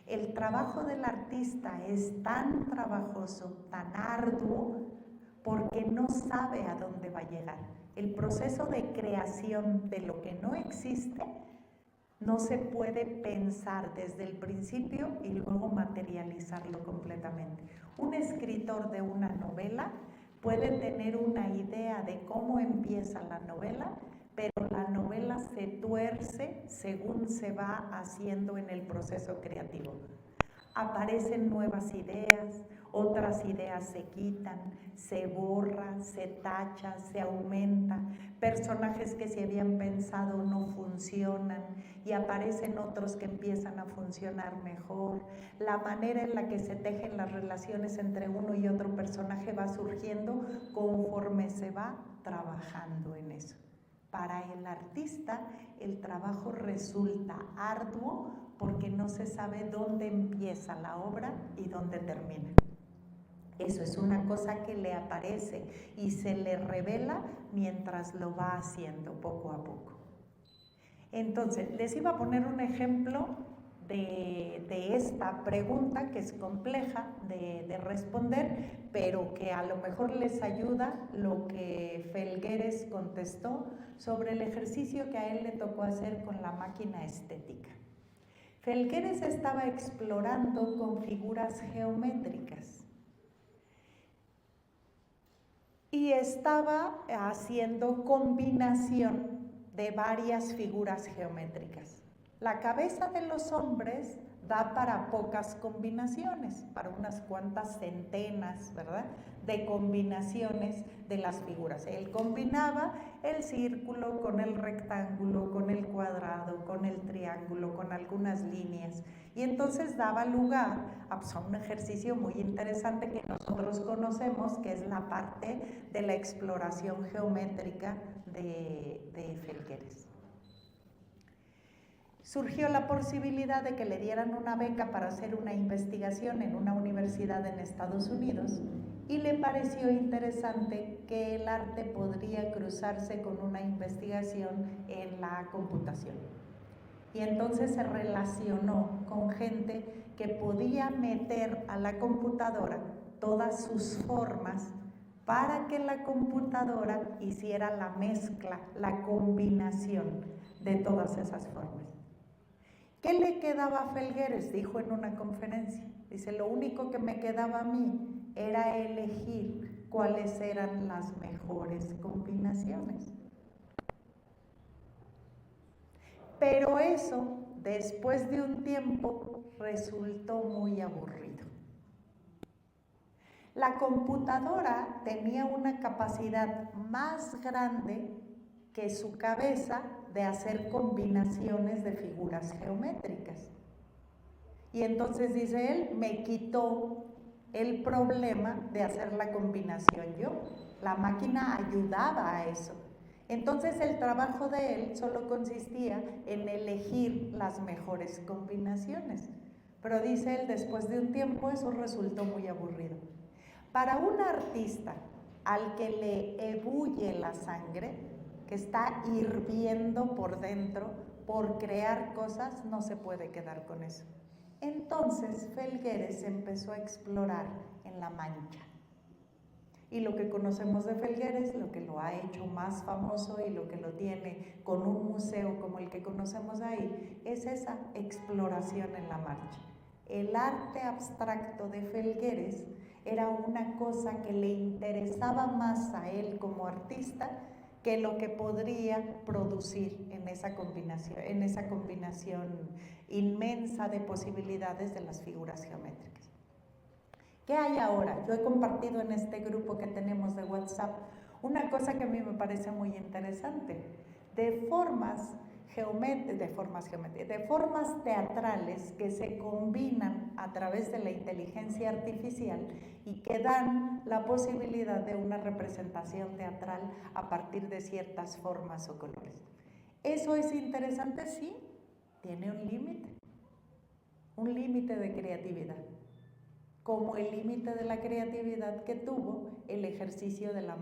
El trabajo del artista es tan trabajoso, tan arduo, porque no sabe a dónde va a llegar. El proceso de creación de lo que no existe no se puede pensar desde el principio y luego materializarlo completamente. Un escritor de una novela puede tener una idea de cómo empieza la novela, pero la novela se tuerce según se va haciendo en el proceso creativo. Aparecen nuevas ideas, otras ideas se quitan, se borra, se tacha, se aumenta, personajes que se habían pensado no funcionan y aparecen otros que empiezan a funcionar mejor. La manera en la que se tejen las relaciones entre uno y otro personaje va surgiendo conforme se va trabajando en eso. Para el artista, el trabajo resulta arduo porque no se sabe dónde empieza la obra y dónde termina. Eso es una cosa que le aparece y se le revela mientras lo va haciendo poco a poco. Entonces, les iba a poner un ejemplo de esta pregunta que es compleja de responder, pero que a lo mejor les ayuda lo que Felgueres contestó sobre el ejercicio que a él le tocó hacer con la máquina estética. Felgueres estaba explorando con figuras geométricas y estaba haciendo combinación de varias figuras geométricas. La cabeza de los hombres da para pocas combinaciones, para unas cuantas centenas, ¿verdad?, de combinaciones de las figuras. Él combinaba el círculo con el rectángulo, con el cuadrado, con el triángulo, con algunas líneas. Y entonces daba lugar a un ejercicio muy interesante que nosotros conocemos, que es la parte de la exploración geométrica de Felgueres. Surgió la posibilidad de que le dieran una beca para hacer una investigación en una universidad en Estados Unidos y le pareció interesante que el arte podría cruzarse con una investigación en la computación. Y entonces se relacionó con gente que podía meter a la computadora todas sus formas para que la computadora hiciera la mezcla, la combinación de todas esas formas. ¿Qué le quedaba a Felgueres? Dijo en una conferencia. Dice, lo único que me quedaba a mí era elegir cuáles eran las mejores combinaciones. Pero eso, después de un tiempo, resultó muy aburrido. La computadora tenía una capacidad más grande que su cabeza de hacer combinaciones de figuras geométricas. Y entonces, dice él, me quitó el problema de hacer la combinación yo. La máquina ayudaba a eso. Entonces el trabajo de él solo consistía en elegir las mejores combinaciones. Pero dice él, después de un tiempo eso resultó muy aburrido. Para un artista al que le ebulle la sangre, que está hirviendo por dentro por crear cosas, no se puede quedar con eso. Entonces Felgueres empezó a explorar en La Mancha. Y lo que conocemos de Felgueres, lo que lo ha hecho más famoso y lo que lo tiene con un museo como el que conocemos ahí, es esa exploración en La Mancha. El arte abstracto de Felgueres era una cosa que le interesaba más a él como artista que lo que podría producir en esa combinación inmensa de posibilidades de las figuras geométricas. ¿Qué hay ahora? Yo he compartido en este grupo que tenemos de WhatsApp una cosa que a mí me parece muy interesante, de formas teatrales que se combinan a través de la inteligencia artificial y que dan la posibilidad de una representación teatral a partir de ciertas formas o colores. ¿Eso es interesante? Sí, tiene un límite de creatividad, como el límite de la creatividad que tuvo el ejercicio de la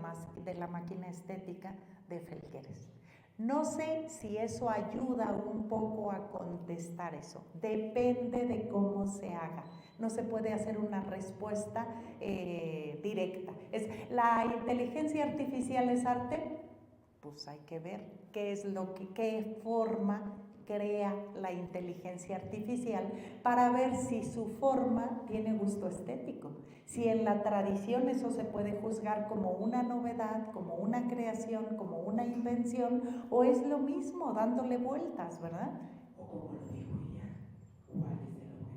máquina estética de Felgueres. No sé si eso ayuda un poco a contestar eso, depende de cómo se haga. No se puede hacer una respuesta directa. ¿La inteligencia artificial es arte? Pues hay que ver qué forma crea la inteligencia artificial para ver si su forma tiene gusto estético. Si en la tradición eso se puede juzgar como una novedad, como una creación, como una invención, o es lo mismo dándole vueltas, ¿verdad? O como lo dijo ella, ¿cuál es el objetivo?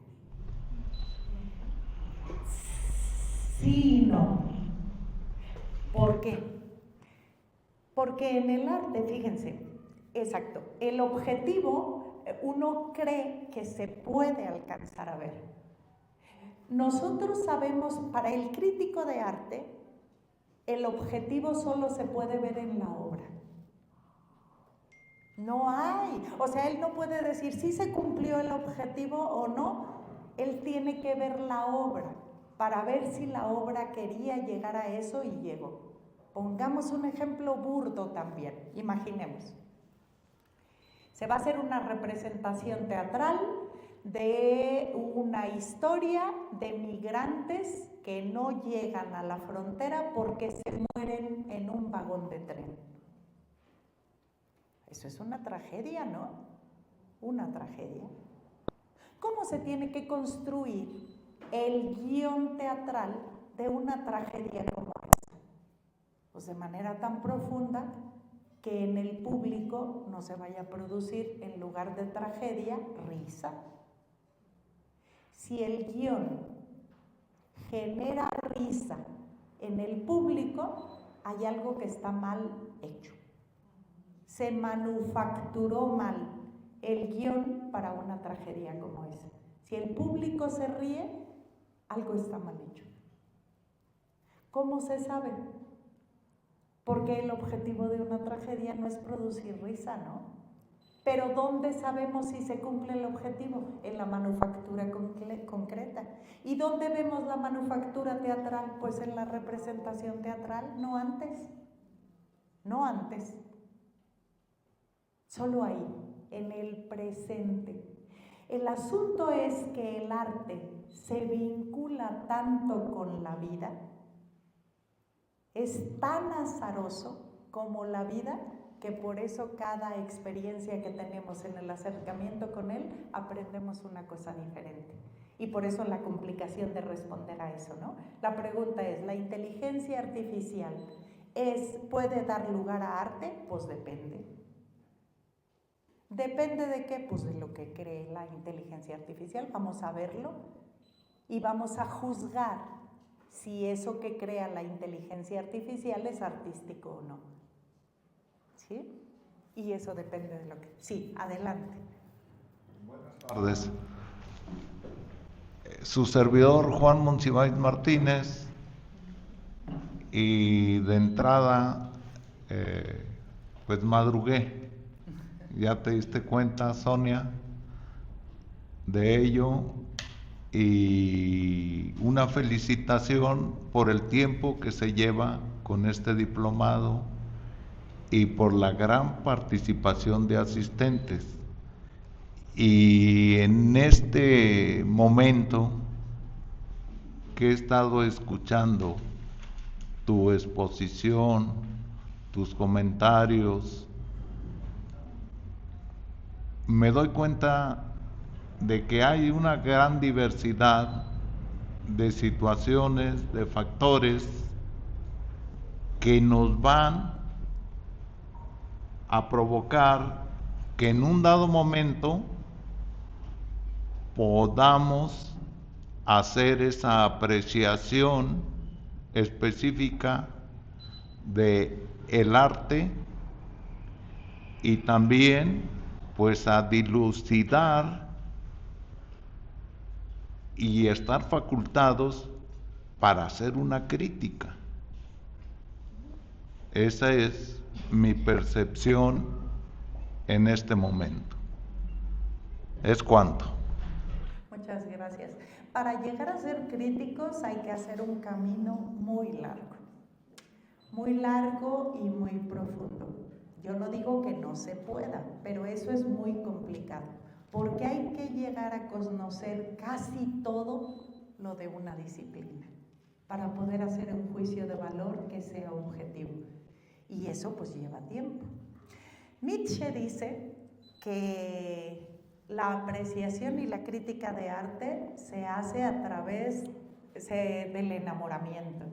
Sí y no. ¿Por qué? Porque en el arte, fíjense, exacto, el objetivo uno cree que se puede alcanzar a ver. Nosotros sabemos, para el crítico de arte, el objetivo solo se puede ver en la obra. No hay, o sea, él no puede decir si se cumplió el objetivo o no. Él tiene que ver la obra para ver si la obra quería llegar a eso y llegó. Pongamos un ejemplo burdo también, imaginemos. Se va a hacer una representación teatral de una historia de migrantes que no llegan a la frontera porque se mueren en un vagón de tren. Eso es una tragedia, ¿no? Una tragedia. ¿Cómo se tiene que construir el guión teatral de una tragedia como esta? Pues de manera tan profunda que en el público no se vaya a producir, en lugar de tragedia, risa. Si el guión genera risa en el público, hay algo que está mal hecho. Se manufacturó mal el guión para una tragedia como esa. Si el público se ríe, algo está mal hecho. ¿Cómo se sabe? Porque el objetivo de una tragedia no es producir risa, ¿no? Pero ¿dónde sabemos si se cumple el objetivo? En la manufactura concreta. ¿Y dónde vemos la manufactura teatral? Pues en la representación teatral, no antes. No antes. Solo ahí, en el presente. El asunto es que el arte se vincula tanto con la vida, es tan azaroso como la vida, que por eso cada experiencia que tenemos en el acercamiento con él, aprendemos una cosa diferente. Y por eso la complicación de responder a eso, ¿no? La pregunta es, ¿la inteligencia artificial puede dar lugar a arte? Pues depende. ¿Depende de qué? Pues de lo que cree la inteligencia artificial. Vamos a verlo y vamos a juzgar si eso que crea la inteligencia artificial es artístico o no. ¿Sí? Y eso depende de lo que... Sí, adelante. Buenas tardes. Su servidor Juan Monsiváis Martínez, y de entrada, pues madrugué. Ya te diste cuenta, Sonia, de ello, y una felicitación por el tiempo que se lleva con este diplomado y por la gran participación de asistentes. Y en este momento que he estado escuchando tu exposición, tus comentarios, me doy cuenta de que hay una gran diversidad de situaciones, de factores que nos van a provocar que en un dado momento podamos hacer esa apreciación específica de el arte y también pues a dilucidar y estar facultados para hacer una crítica. Esa es mi percepción en este momento. ¿Es cuánto? Muchas gracias. Para llegar a ser críticos hay que hacer un camino muy largo y muy profundo. Yo no digo que no se pueda, pero eso es muy complicado, porque hay que llegar a conocer casi todo lo de una disciplina para poder hacer un juicio de valor que sea objetivo. Y eso pues lleva tiempo. Nietzsche dice que la apreciación y la crítica de arte se hace a través del enamoramiento.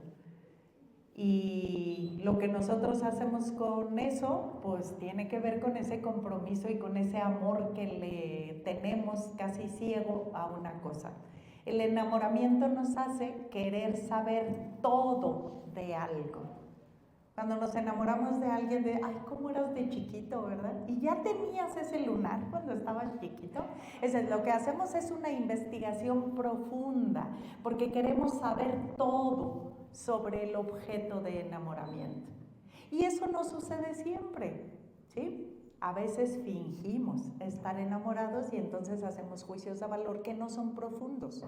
Y lo que nosotros hacemos con eso, pues tiene que ver con ese compromiso y con ese amor que le tenemos casi ciego a una cosa. El enamoramiento nos hace querer saber todo de algo. Cuando nos enamoramos de alguien, de, ay, ¿cómo eras de chiquito, verdad? Y ya tenías ese lunar cuando estabas chiquito. Lo que hacemos es una investigación profunda, porque queremos saber todo sobre el objeto de enamoramiento. Y eso no sucede siempre, ¿sí? A veces fingimos estar enamorados y entonces hacemos juicios de valor que no son profundos.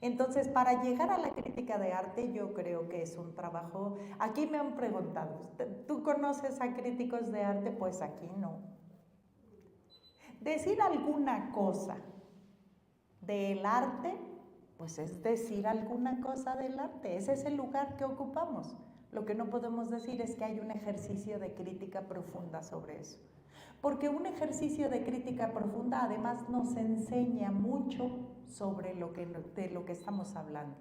Entonces, para llegar a la crítica de arte, yo creo que es un trabajo... Aquí me han preguntado, ¿tú conoces a críticos de arte? Pues aquí no. Decir alguna cosa del arte, pues es decir alguna cosa del arte. Ese es el lugar que ocupamos. Lo que no podemos decir es que hay un ejercicio de crítica profunda sobre eso. Porque un ejercicio de crítica profunda además nos enseña mucho sobre de lo que estamos hablando.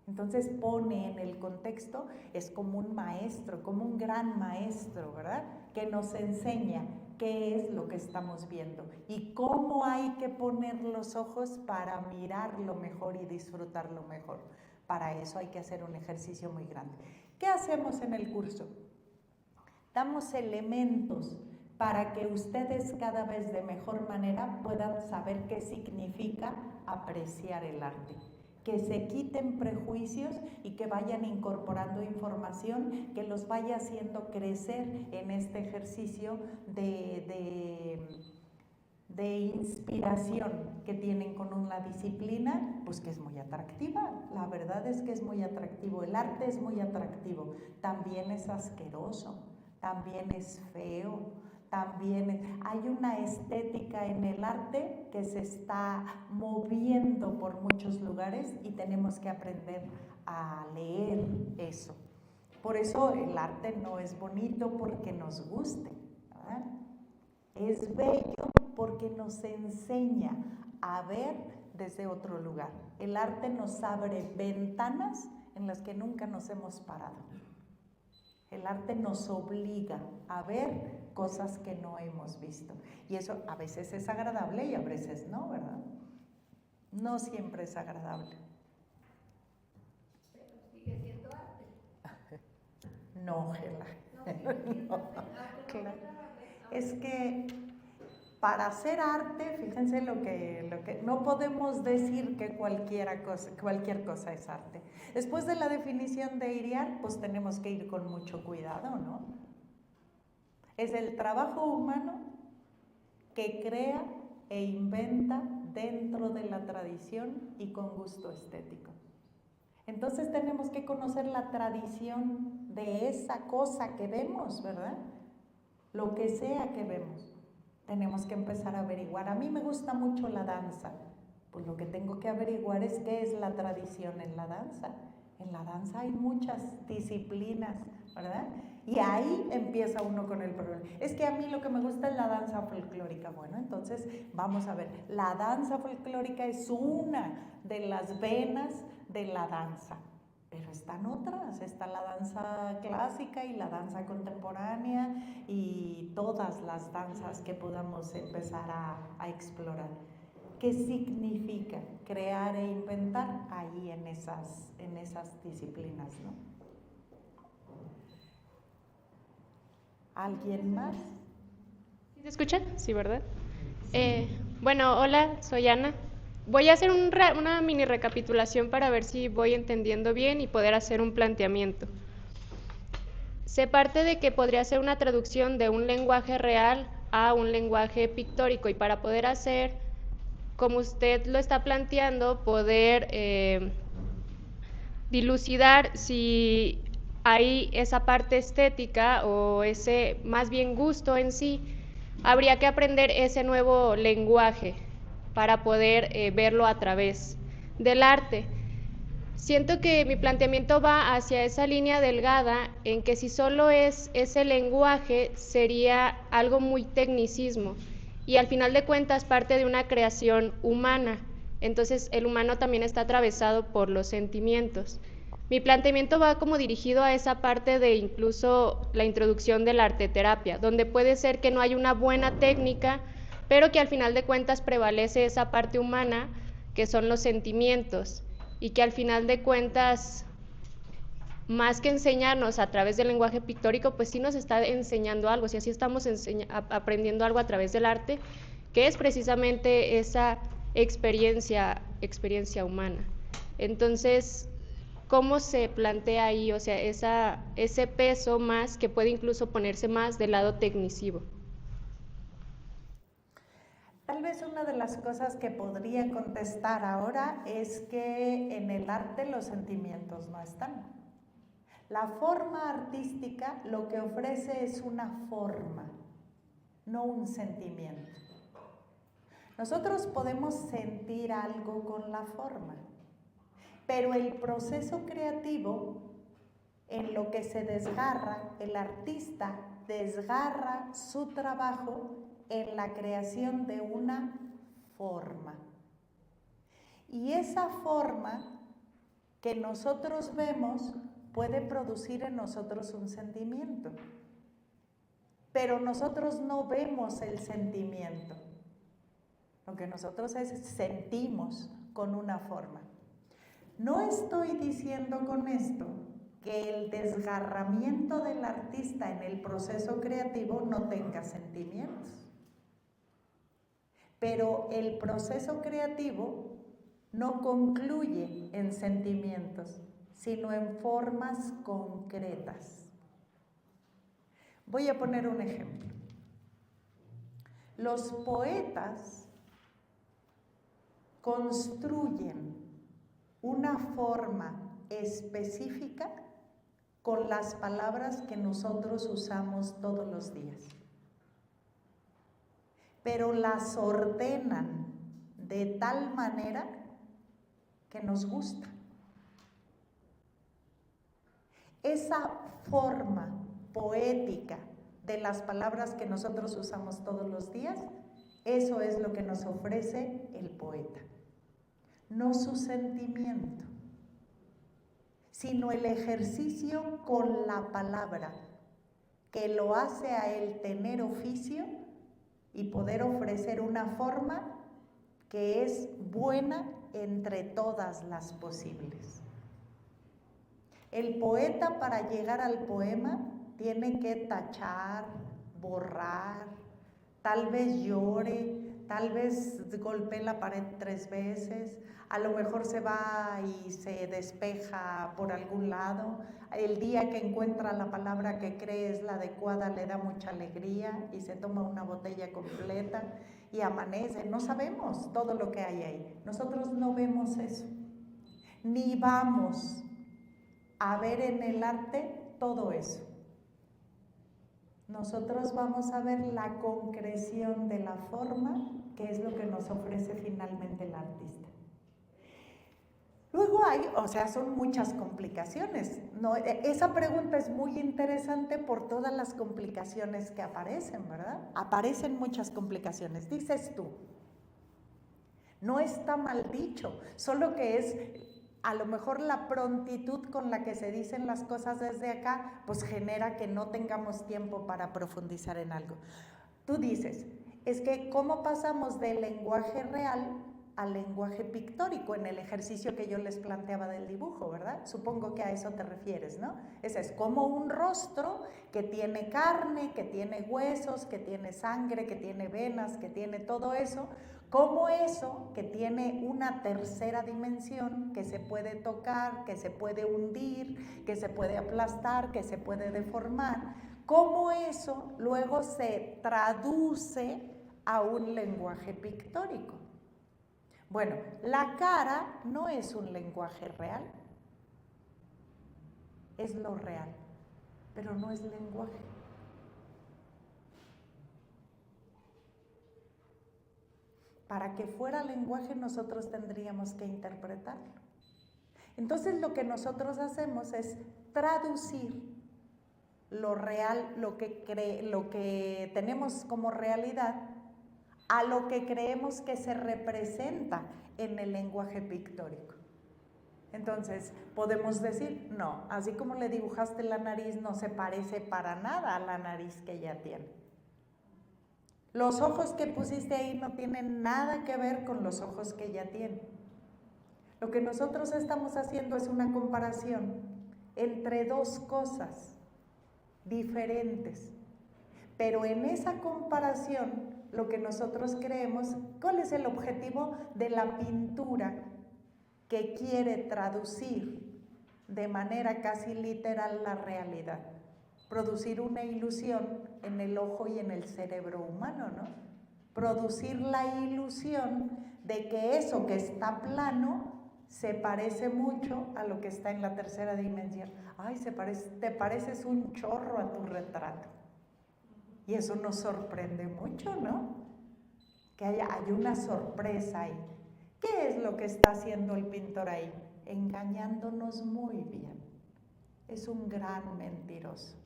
Entonces pone en el contexto, es como un maestro, como un gran maestro, ¿verdad? Que nos enseña qué es lo que estamos viendo y cómo hay que poner los ojos para mirarlo mejor y disfrutarlo mejor. Para eso hay que hacer un ejercicio muy grande. ¿Qué hacemos en el curso? Damos elementos para que ustedes cada vez de mejor manera puedan saber qué significa apreciar el arte. Que se quiten prejuicios y que vayan incorporando información que los vaya haciendo crecer en este ejercicio de inspiración que tienen con una disciplina, pues que es muy atractiva. La verdad es que es muy atractivo. El arte es muy atractivo. También es asqueroso, también es feo, también hay una estética en el arte que se está moviendo por muchos lugares y tenemos que aprender a leer eso. Por eso el arte no es bonito porque nos guste, ¿verdad? Es bello porque nos enseña a ver desde otro lugar. El arte nos abre ventanas en las que nunca nos hemos parado. El arte nos obliga a ver cosas que no hemos visto. Y eso a veces es agradable y a veces no, ¿verdad? No siempre es agradable. Pero sigue siendo arte. No, Gela. No, sigue siendo arte. Claro. Es que para hacer arte, fíjense lo que no podemos decir que cualquier cosa es arte. Después de la definición de Iriart, pues tenemos que ir con mucho cuidado, ¿no? Es el trabajo humano que crea e inventa dentro de la tradición y con gusto estético. Entonces tenemos que conocer la tradición de esa cosa que vemos, ¿verdad? Lo que sea que vemos. Tenemos que empezar a averiguar. A mí me gusta mucho la danza. Pues lo que tengo que averiguar es qué es la tradición en la danza. En la danza hay muchas disciplinas, ¿verdad? Y ahí empieza uno con el problema. Es que a mí lo que me gusta es la danza folclórica. Bueno, entonces vamos a ver. La danza folclórica es una de las venas de la danza. Pero están otras, está la danza clásica y la danza contemporánea y todas las danzas que podamos empezar a explorar. ¿Qué significa crear e inventar ahí en esas disciplinas, ¿no? ¿Alguien más? ¿Sí se escucha? Sí, ¿verdad? Bueno, hola, soy Ana. Voy a hacer una mini recapitulación para ver si voy entendiendo bien y poder hacer un planteamiento. Se parte de que podría ser una traducción de un lenguaje real a un lenguaje pictórico y para poder hacer, como usted lo está planteando, poder dilucidar si hay esa parte estética o ese más bien gusto en sí, habría que aprender ese nuevo lenguaje para poder verlo a través del arte. Siento que mi planteamiento va hacia esa línea delgada en que si solo es ese lenguaje sería algo muy tecnicismo y al final de cuentas parte de una creación humana. Entonces el humano también está atravesado por los sentimientos. Mi planteamiento va como dirigido a esa parte de incluso la introducción de la arteterapia, donde puede ser que no hay una buena técnica, pero que al final de cuentas prevalece esa parte humana que son los sentimientos y que al final de cuentas, más que enseñarnos a través del lenguaje pictórico, pues sí nos está enseñando algo, si así estamos aprendiendo algo a través del arte, que es precisamente esa experiencia humana. Entonces, ¿cómo se plantea ahí? O sea, ese peso más que puede incluso ponerse más del lado tecnicivo. Tal vez una de las cosas que podría contestar ahora es que en el arte los sentimientos no están. La forma artística lo que ofrece es una forma, no un sentimiento. Nosotros podemos sentir algo con la forma, pero el proceso creativo, en lo que se desgarra, el artista desgarra su trabajo en la creación de una forma. Y esa forma que nosotros vemos puede producir en nosotros un sentimiento, pero nosotros no vemos el sentimiento. Lo que nosotros sentimos con una forma. No estoy diciendo con esto que el desgarramiento del artista en el proceso creativo no tenga sentimientos. Pero el proceso creativo no concluye en sentimientos, sino en formas concretas. Voy a poner un ejemplo. Los poetas construyen una forma específica con las palabras que nosotros usamos todos los días. pero las ordenan de tal manera que nos gusta. Esa forma poética de las palabras que nosotros usamos todos los días, eso es lo que nos ofrece el poeta. No su sentimiento, sino el ejercicio con la palabra, que lo hace a él tener oficio y poder ofrecer una forma que es buena entre todas las posibles. El poeta, para llegar al poema, tiene que tachar, borrar, tal vez llore, tal vez golpee la pared 3 veces, a lo mejor se va y se despeja por algún lado. El día que encuentra la palabra que cree es la adecuada, le da mucha alegría y se toma una botella completa y amanece. No sabemos todo lo que hay ahí. Nosotros no vemos eso, ni vamos a ver en el arte todo eso. Nosotros vamos a ver la concreción de la forma, que es lo que nos ofrece finalmente el artista. Luego hay, son muchas complicaciones, ¿no? Esa pregunta es muy interesante por todas las complicaciones que aparecen, ¿verdad? Aparecen muchas complicaciones. Dices tú, no está mal dicho, solo que es a lo mejor la prontitud con la que se dicen las cosas desde acá, pues genera que no tengamos tiempo para profundizar en algo. Tú dices, es que ¿cómo pasamos del lenguaje real al lenguaje pictórico en el ejercicio que yo les planteaba del dibujo, ¿verdad? Supongo que a eso te refieres, ¿no? Ese es como un rostro que tiene carne, que tiene huesos, que tiene sangre, que tiene venas, que tiene todo eso, como eso que tiene una tercera dimensión que se puede tocar, que se puede hundir, que se puede aplastar, que se puede deformar, cómo eso luego se traduce a un lenguaje pictórico. Bueno, la cara no es un lenguaje real, es lo real, pero no es lenguaje. Para que fuera lenguaje nosotros tendríamos que interpretarlo. Entonces lo que nosotros hacemos es traducir lo real, lo que tenemos como realidad, a lo que creemos que se representa en el lenguaje pictórico. Entonces, podemos decir, no, así como le dibujaste la nariz, no se parece para nada a la nariz que ella tiene. Los ojos que pusiste ahí no tienen nada que ver con los ojos que ella tiene. Lo que nosotros estamos haciendo es una comparación entre dos cosas diferentes. Pero en esa comparación, lo que nosotros creemos, ¿cuál es el objetivo de la pintura que quiere traducir de manera casi literal la realidad? Producir una ilusión en el ojo y en el cerebro humano, ¿no? Producir la ilusión de que eso que está plano se parece mucho a lo que está en la tercera dimensión. Ay, te pareces un chorro a tu retrato. Y eso nos sorprende mucho, ¿no? Que hay una sorpresa ahí. ¿Qué es lo que está haciendo el pintor ahí? Engañándonos muy bien. Es un gran mentiroso.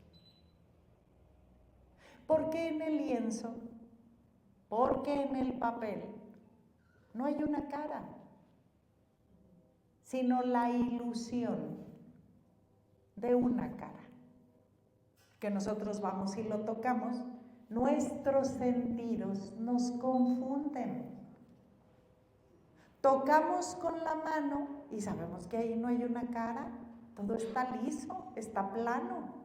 ¿Por qué en el lienzo? Porque en el papel no hay una cara, sino la ilusión de una cara. Que nosotros vamos y lo tocamos, nuestros sentidos nos confunden. Tocamos con la mano y sabemos que ahí no hay una cara, todo está liso, está plano.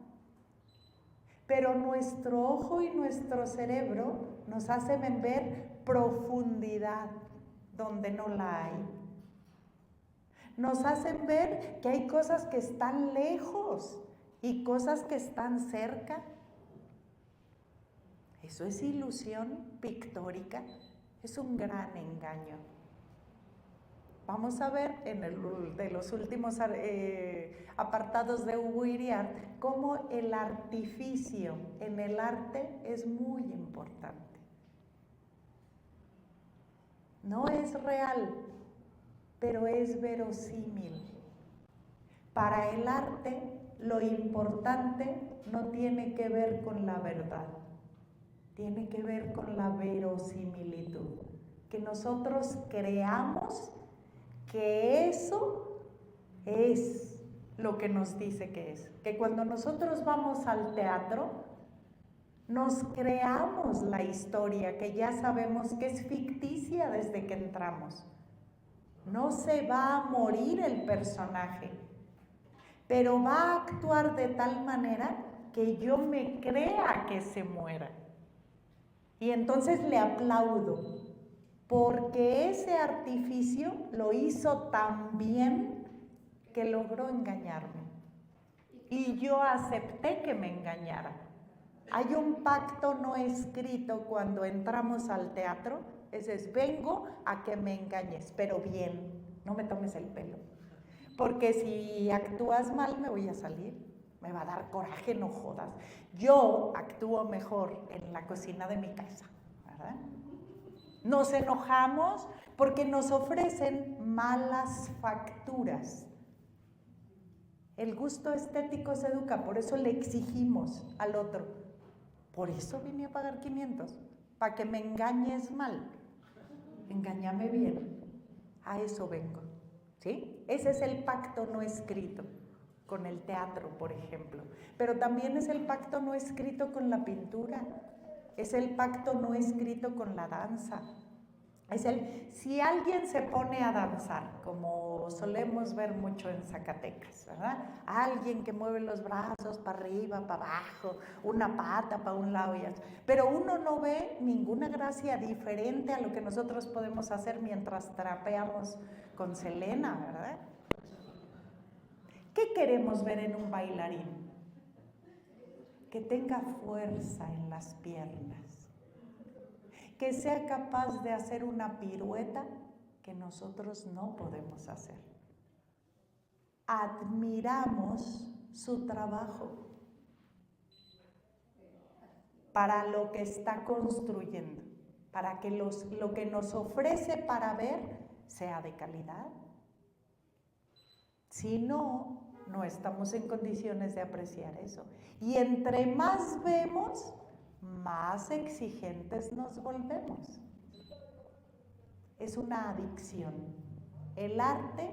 Pero nuestro ojo y nuestro cerebro nos hacen ver profundidad donde no la hay. Nos hacen ver que hay cosas que están lejos y cosas que están cerca. Eso es ilusión pictórica, es un gran engaño. Vamos a ver de los últimos apartados de Hugo Iriart cómo el artificio en el arte es muy importante. No es real, pero es verosímil. Para el arte, lo importante no tiene que ver con la verdad, tiene que ver con la verosimilitud. Que nosotros creamos que eso es lo que nos dice que es. Que cuando nosotros vamos al teatro, nos creamos la historia que ya sabemos que es ficticia desde que entramos. No se va a morir el personaje, pero va a actuar de tal manera que yo me crea que se muera. Y entonces le aplaudo, porque ese artificio lo hizo tan bien que logró engañarme. Y yo acepté que me engañara. Hay un pacto no escrito cuando entramos al teatro, ese es: vengo a que me engañes, pero bien, no me tomes el pelo. Porque si actúas mal me voy a salir, me va a dar coraje, no jodas. Yo actúo mejor en la cocina de mi casa, ¿verdad? Nos enojamos porque nos ofrecen malas facturas. El gusto estético se educa, por eso le exigimos al otro. Por eso vine a pagar 500, para que me engañes mal. Engáñame bien, a eso vengo, ¿sí? Ese es el pacto no escrito con el teatro, por ejemplo. Pero también es el pacto no escrito con la pintura, es el pacto no escrito con la danza. Si alguien se pone a danzar, como solemos ver mucho en Zacatecas, ¿verdad? Alguien que mueve los brazos para arriba, para abajo, una pata para un lado y así. Pero uno no ve ninguna gracia diferente a lo que nosotros podemos hacer mientras trapeamos con Selena, ¿verdad? ¿Qué queremos ver en un bailarín? Que tenga fuerza en las piernas, que sea capaz de hacer una pirueta que nosotros no podemos hacer. Admiramos su trabajo para lo que está construyendo, para que lo que nos ofrece para ver sea de calidad. Si no, no estamos en condiciones de apreciar eso. Y entre más vemos, más exigentes nos volvemos. Es una adicción. El arte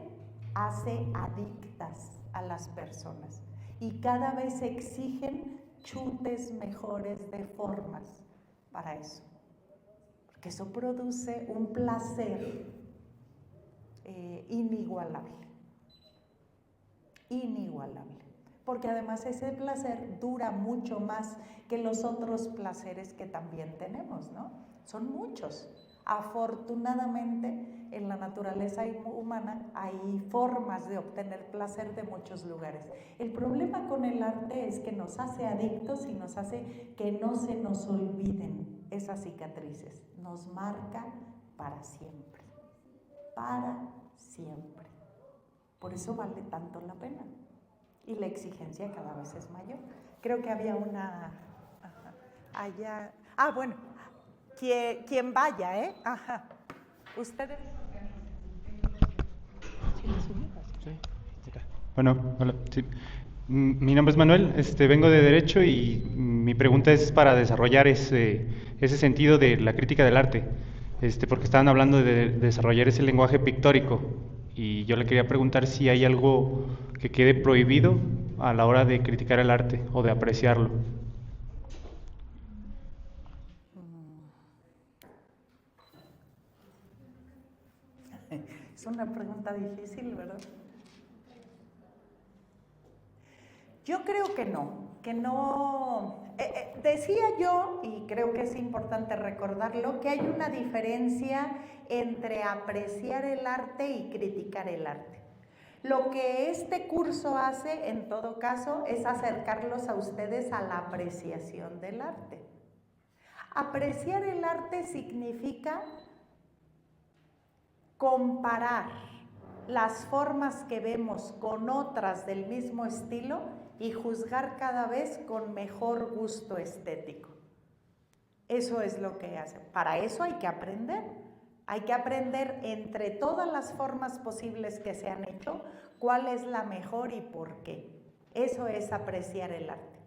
hace adictas a las personas y cada vez exigen chutes mejores de formas para eso. Porque eso produce un placer inigualable. Inigualable. Porque además ese placer dura mucho más que los otros placeres que también tenemos, ¿no? Son muchos. Afortunadamente, en la naturaleza humana hay formas de obtener placer de muchos lugares. El problema con el arte es que nos hace adictos y nos hace que no se nos olviden esas cicatrices. Nos marca para siempre. Para siempre. Por eso vale tanto la pena. Y la exigencia cada vez es mayor. Creo que había una allá. Ah, bueno, quien vaya, ¿eh? Ajá. Ustedes. Bueno, hola. Sí. Mi nombre es Manuel, vengo de Derecho y mi pregunta es para desarrollar ese sentido de la crítica del arte, porque estaban hablando de desarrollar ese lenguaje pictórico. Y yo le quería preguntar si hay algo que quede prohibido a la hora de criticar el arte o de apreciarlo. Es una pregunta difícil, ¿verdad? Yo creo que no. Decía yo, y creo que es importante recordarlo, que hay una diferencia entre apreciar el arte y criticar el arte. Lo que este curso hace, en todo caso, es acercarlos a ustedes a la apreciación del arte. Apreciar el arte significa comparar las formas que vemos con otras del mismo estilo y juzgar cada vez con mejor gusto estético. Eso es lo que hace. Para eso hay que aprender. Hay que aprender entre todas las formas posibles que se han hecho, cuál es la mejor y por qué. Eso es apreciar el arte.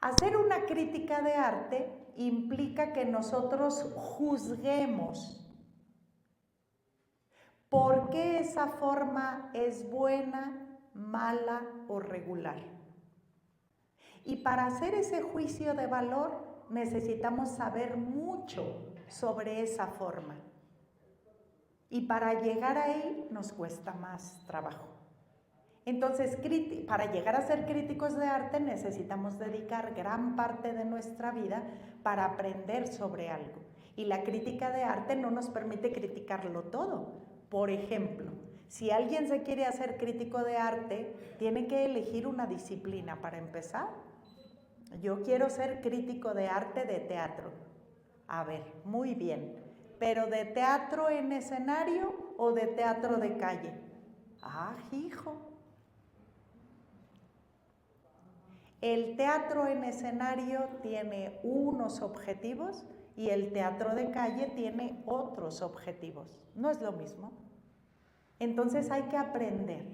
Hacer una crítica de arte implica que nosotros juzguemos por qué esa forma es buena, mala o regular. Y para hacer ese juicio de valor necesitamos saber mucho sobre esa forma. Y para llegar ahí nos cuesta más trabajo. Entonces, para llegar a ser críticos de arte necesitamos dedicar gran parte de nuestra vida para aprender sobre algo. Y la crítica de arte no nos permite criticarlo todo. Por ejemplo, si alguien se quiere hacer crítico de arte, tiene que elegir una disciplina para empezar. Yo quiero ser crítico de arte de teatro. A ver, muy bien. ¿Pero de teatro en escenario o de teatro de calle? Ah, hijo. El teatro en escenario tiene unos objetivos y el teatro de calle tiene otros objetivos. No es lo mismo. Entonces hay que aprender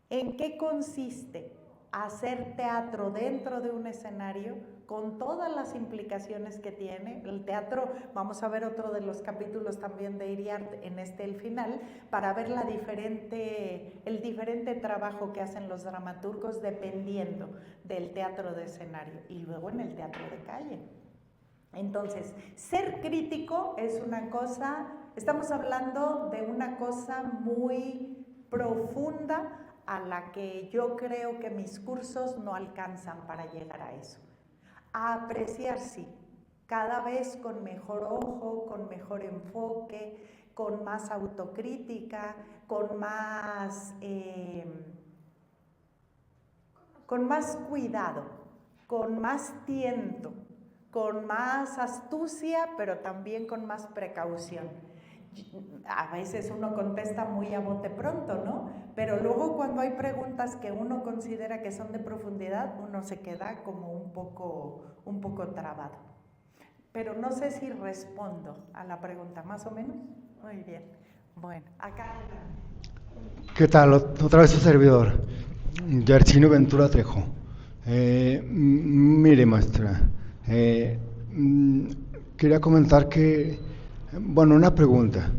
en qué consiste hacer teatro dentro de un escenario con todas las implicaciones que tiene. El teatro, vamos a ver otro de los capítulos también de Iriart en el final, para ver el diferente trabajo que hacen los dramaturgos dependiendo del teatro de escenario y luego en el teatro de calle. Entonces, ser crítico es una cosa, estamos hablando de una cosa muy profunda a la que yo creo que mis cursos no alcanzan para llegar a eso. A apreciar, sí, cada vez con mejor ojo, con mejor enfoque, con más autocrítica, con más cuidado, con más tiento, con más astucia, pero también con más precaución. A veces uno contesta muy a bote pronto, ¿no? Pero luego cuando hay preguntas que uno considera que son de profundidad, uno se queda como un poco trabado. Pero no sé si respondo a la pregunta, ¿más o menos? Muy bien. Bueno, acá. ¿Qué tal? Otra vez su servidor, Yarcino Ventura Trejo. Mire, maestra, quería comentar que, bueno, una pregunta.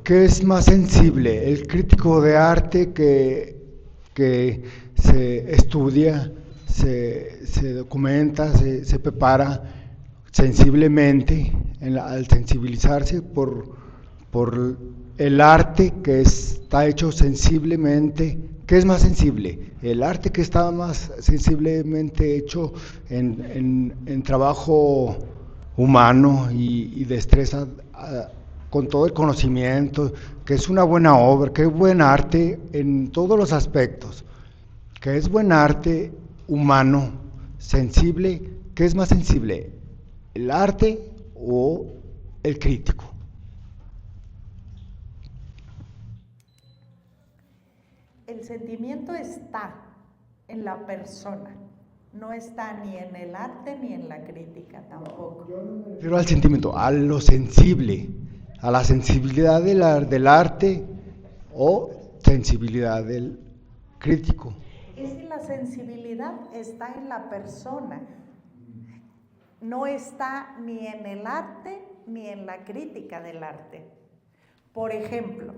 ¿Qué es más sensible? ¿El crítico de arte que se estudia, se documenta, se prepara sensiblemente, al sensibilizarse por el arte que está hecho sensiblemente? ¿Qué es más sensible? ¿El arte que está más sensiblemente hecho en trabajo humano y destreza, con todo el conocimiento, que es una buena obra, que es buen arte en todos los aspectos, que es buen arte humano, sensible? ¿Qué es más sensible? ¿El arte o el crítico? El sentimiento está en la persona, no está ni en el arte ni en la crítica tampoco. Pero al sentimiento, a lo sensible, a la sensibilidad del arte o sensibilidad del crítico. Es que la sensibilidad está en la persona, no está ni en el arte ni en la crítica del arte. Por ejemplo,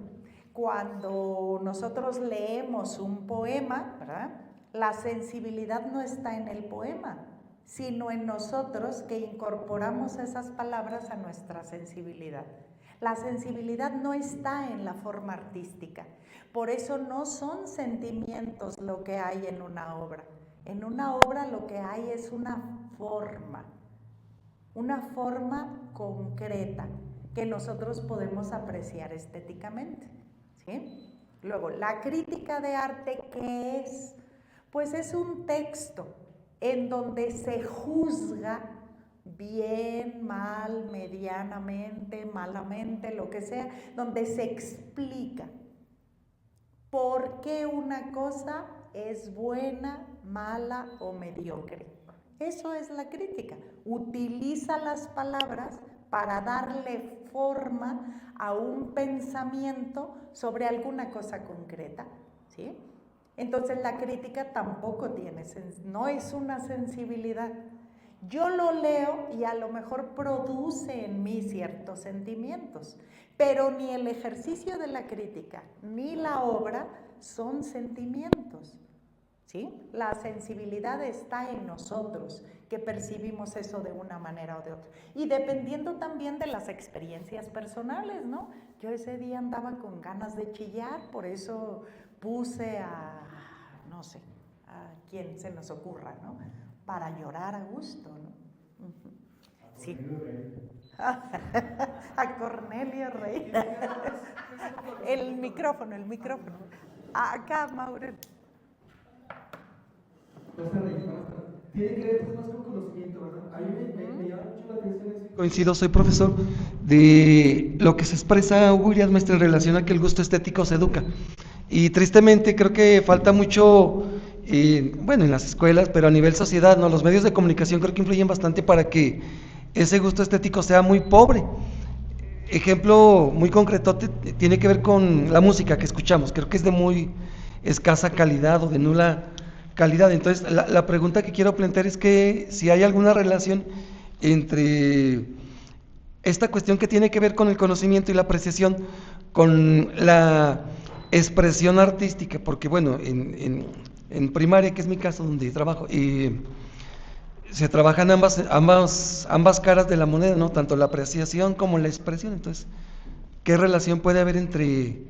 cuando nosotros leemos un poema, ¿verdad?, la sensibilidad no está en el poema, sino en nosotros que incorporamos esas palabras a nuestra sensibilidad. La sensibilidad no está en la forma artística, por eso no son sentimientos lo que hay en una obra. En una obra lo que hay es una forma concreta que nosotros podemos apreciar estéticamente, ¿sí? Luego, la crítica de arte, ¿qué es? Pues es un texto en donde se juzga bien, mal, medianamente, malamente, lo que sea, donde se explica por qué una cosa es buena, mala o mediocre. Eso es la crítica. Utiliza las palabras para darle forma a un pensamiento sobre alguna cosa concreta, ¿sí? Entonces la crítica tampoco no es una sensibilidad. Yo lo leo y a lo mejor produce en mí ciertos sentimientos, pero ni el ejercicio de la crítica ni la obra son sentimientos, ¿sí? La sensibilidad está en nosotros, que percibimos eso de una manera o de otra. Y dependiendo también de las experiencias personales, ¿no? Yo ese día andaba con ganas de chillar, por eso puse no sé, a quien se nos ocurra, ¿no? Para llorar a gusto, ¿no? Sí. A Cornelio Rey. El micrófono. Acá, Maurel. Tiene que ver más con conocimiento, ¿verdad? A mí me llama mucho la atención eso. Coincido, soy profesor de lo que se expresa Hugo Urias, maestro, en relación a que el gusto estético se educa. Y tristemente creo que falta mucho, bueno, en las escuelas, pero a nivel sociedad, ¿no? Los medios de comunicación creo que influyen bastante para que ese gusto estético sea muy pobre. Ejemplo muy concreto tiene que ver con la música que escuchamos, creo que es de muy escasa calidad o de nula calidad. Entonces la pregunta que quiero plantear es que si hay alguna relación entre esta cuestión que tiene que ver con el conocimiento y la apreciación con la expresión artística, porque bueno, en primaria, que es mi caso donde trabajo, se trabajan ambas caras de la moneda, ¿no? Tanto la apreciación como la expresión. Entonces, ¿qué relación puede haber entre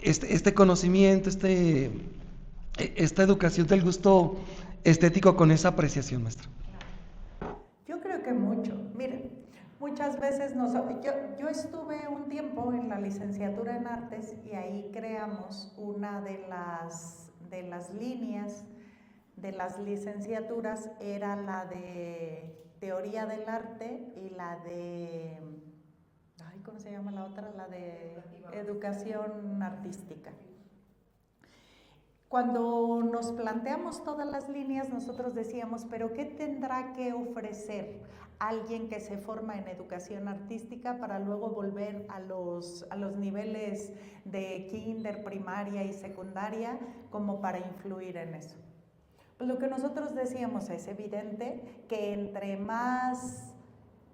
este conocimiento, esta educación del gusto estético con esa apreciación, maestra? Yo creo que mucho. Miren, muchas veces yo estuve un tiempo en la licenciatura en artes y ahí creamos una de las líneas de las licenciaturas, era la de teoría del arte y la de, ¿cómo se llama la otra? La de educación artística. Cuando nos planteamos todas las líneas, nosotros decíamos, pero ¿qué tendrá que ofrecer alguien que se forma en educación artística para luego volver a los niveles de kinder, primaria y secundaria como para influir en eso? Pues lo que nosotros decíamos es evidente que entre más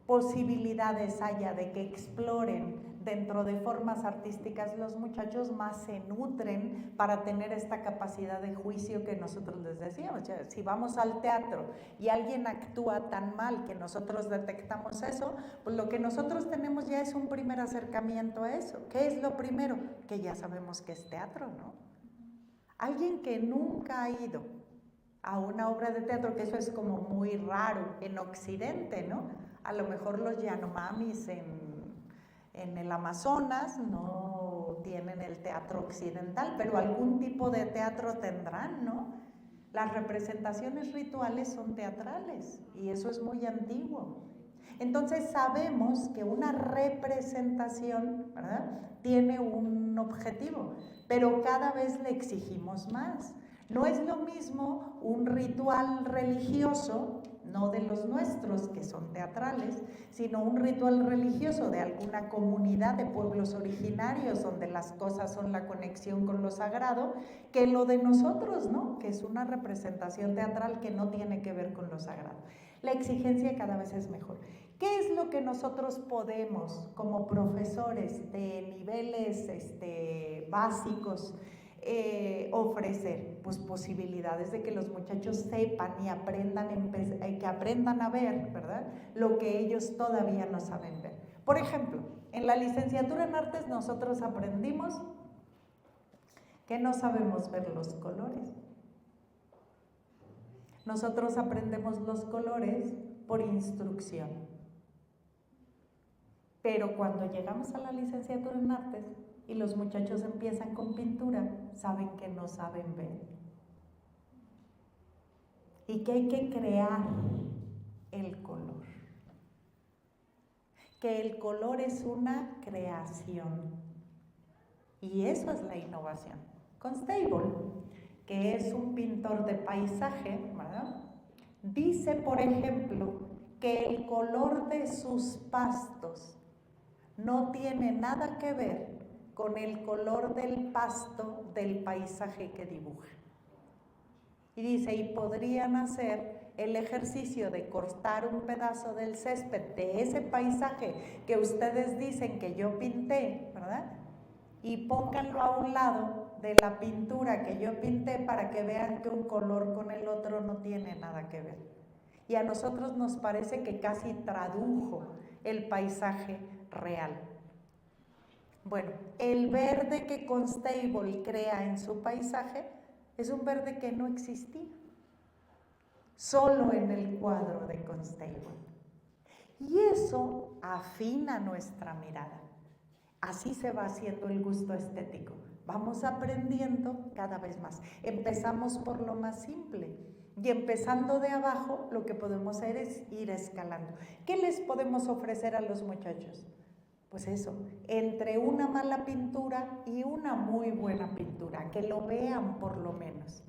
posibilidades haya de que exploren dentro de formas artísticas los muchachos, más se nutren para tener esta capacidad de juicio que nosotros les decíamos. O sea, si vamos al teatro y alguien actúa tan mal que nosotros detectamos eso, pues lo que nosotros tenemos ya es un primer acercamiento a eso. ¿Qué es lo primero? Que ya sabemos que es teatro, ¿no? Alguien que nunca ha ido a una obra de teatro, que eso es como muy raro en Occidente, ¿no? A lo mejor los Yanomamis en el Amazonas no tienen el teatro occidental, pero algún tipo de teatro tendrán, ¿no? Las representaciones rituales son teatrales y eso es muy antiguo. Entonces sabemos que una representación, ¿verdad?, tiene un objetivo, pero cada vez le exigimos más. No es lo mismo un ritual religioso, no de los nuestros que son teatrales, sino un ritual religioso de alguna comunidad de pueblos originarios donde las cosas son la conexión con lo sagrado, que lo de nosotros, ¿no?, que es una representación teatral que no tiene que ver con lo sagrado. La exigencia cada vez es mejor. ¿Qué es lo que nosotros podemos como profesores de niveles básicos ofrecer? Pues posibilidades de que los muchachos sepan y aprendan, que aprendan a ver, ¿verdad?, lo que ellos todavía no saben ver. Por ejemplo, en la licenciatura en artes nosotros aprendimos que no sabemos ver los colores. Nosotros aprendemos los colores por instrucción. Pero cuando llegamos a la licenciatura en artes y los muchachos empiezan con pintura, saben que no saben ver. Y que hay que crear el color. Que el color es una creación. Y eso es la innovación. Constable, que es un pintor de paisaje, ¿verdad?, dice, por ejemplo, que el color de sus pastos no tiene nada que ver con el color del pasto del paisaje que dibuja. Y dice, y podrían hacer el ejercicio de cortar un pedazo del césped de ese paisaje que ustedes dicen que yo pinté, ¿verdad? Y pónganlo a un lado de la pintura que yo pinté para que vean que un color con el otro no tiene nada que ver. Y a nosotros nos parece que casi tradujo el paisaje real. Bueno, el verde que Constable crea en su paisaje es un verde que no existía, solo en el cuadro de Constable. Y eso afina nuestra mirada. Así se va haciendo el gusto estético. Vamos aprendiendo cada vez más. Empezamos por lo más simple. Y empezando de abajo, lo que podemos hacer es ir escalando. ¿Qué les podemos ofrecer a los muchachos? Pues eso, entre una mala pintura y una muy buena pintura, que lo vean por lo menos.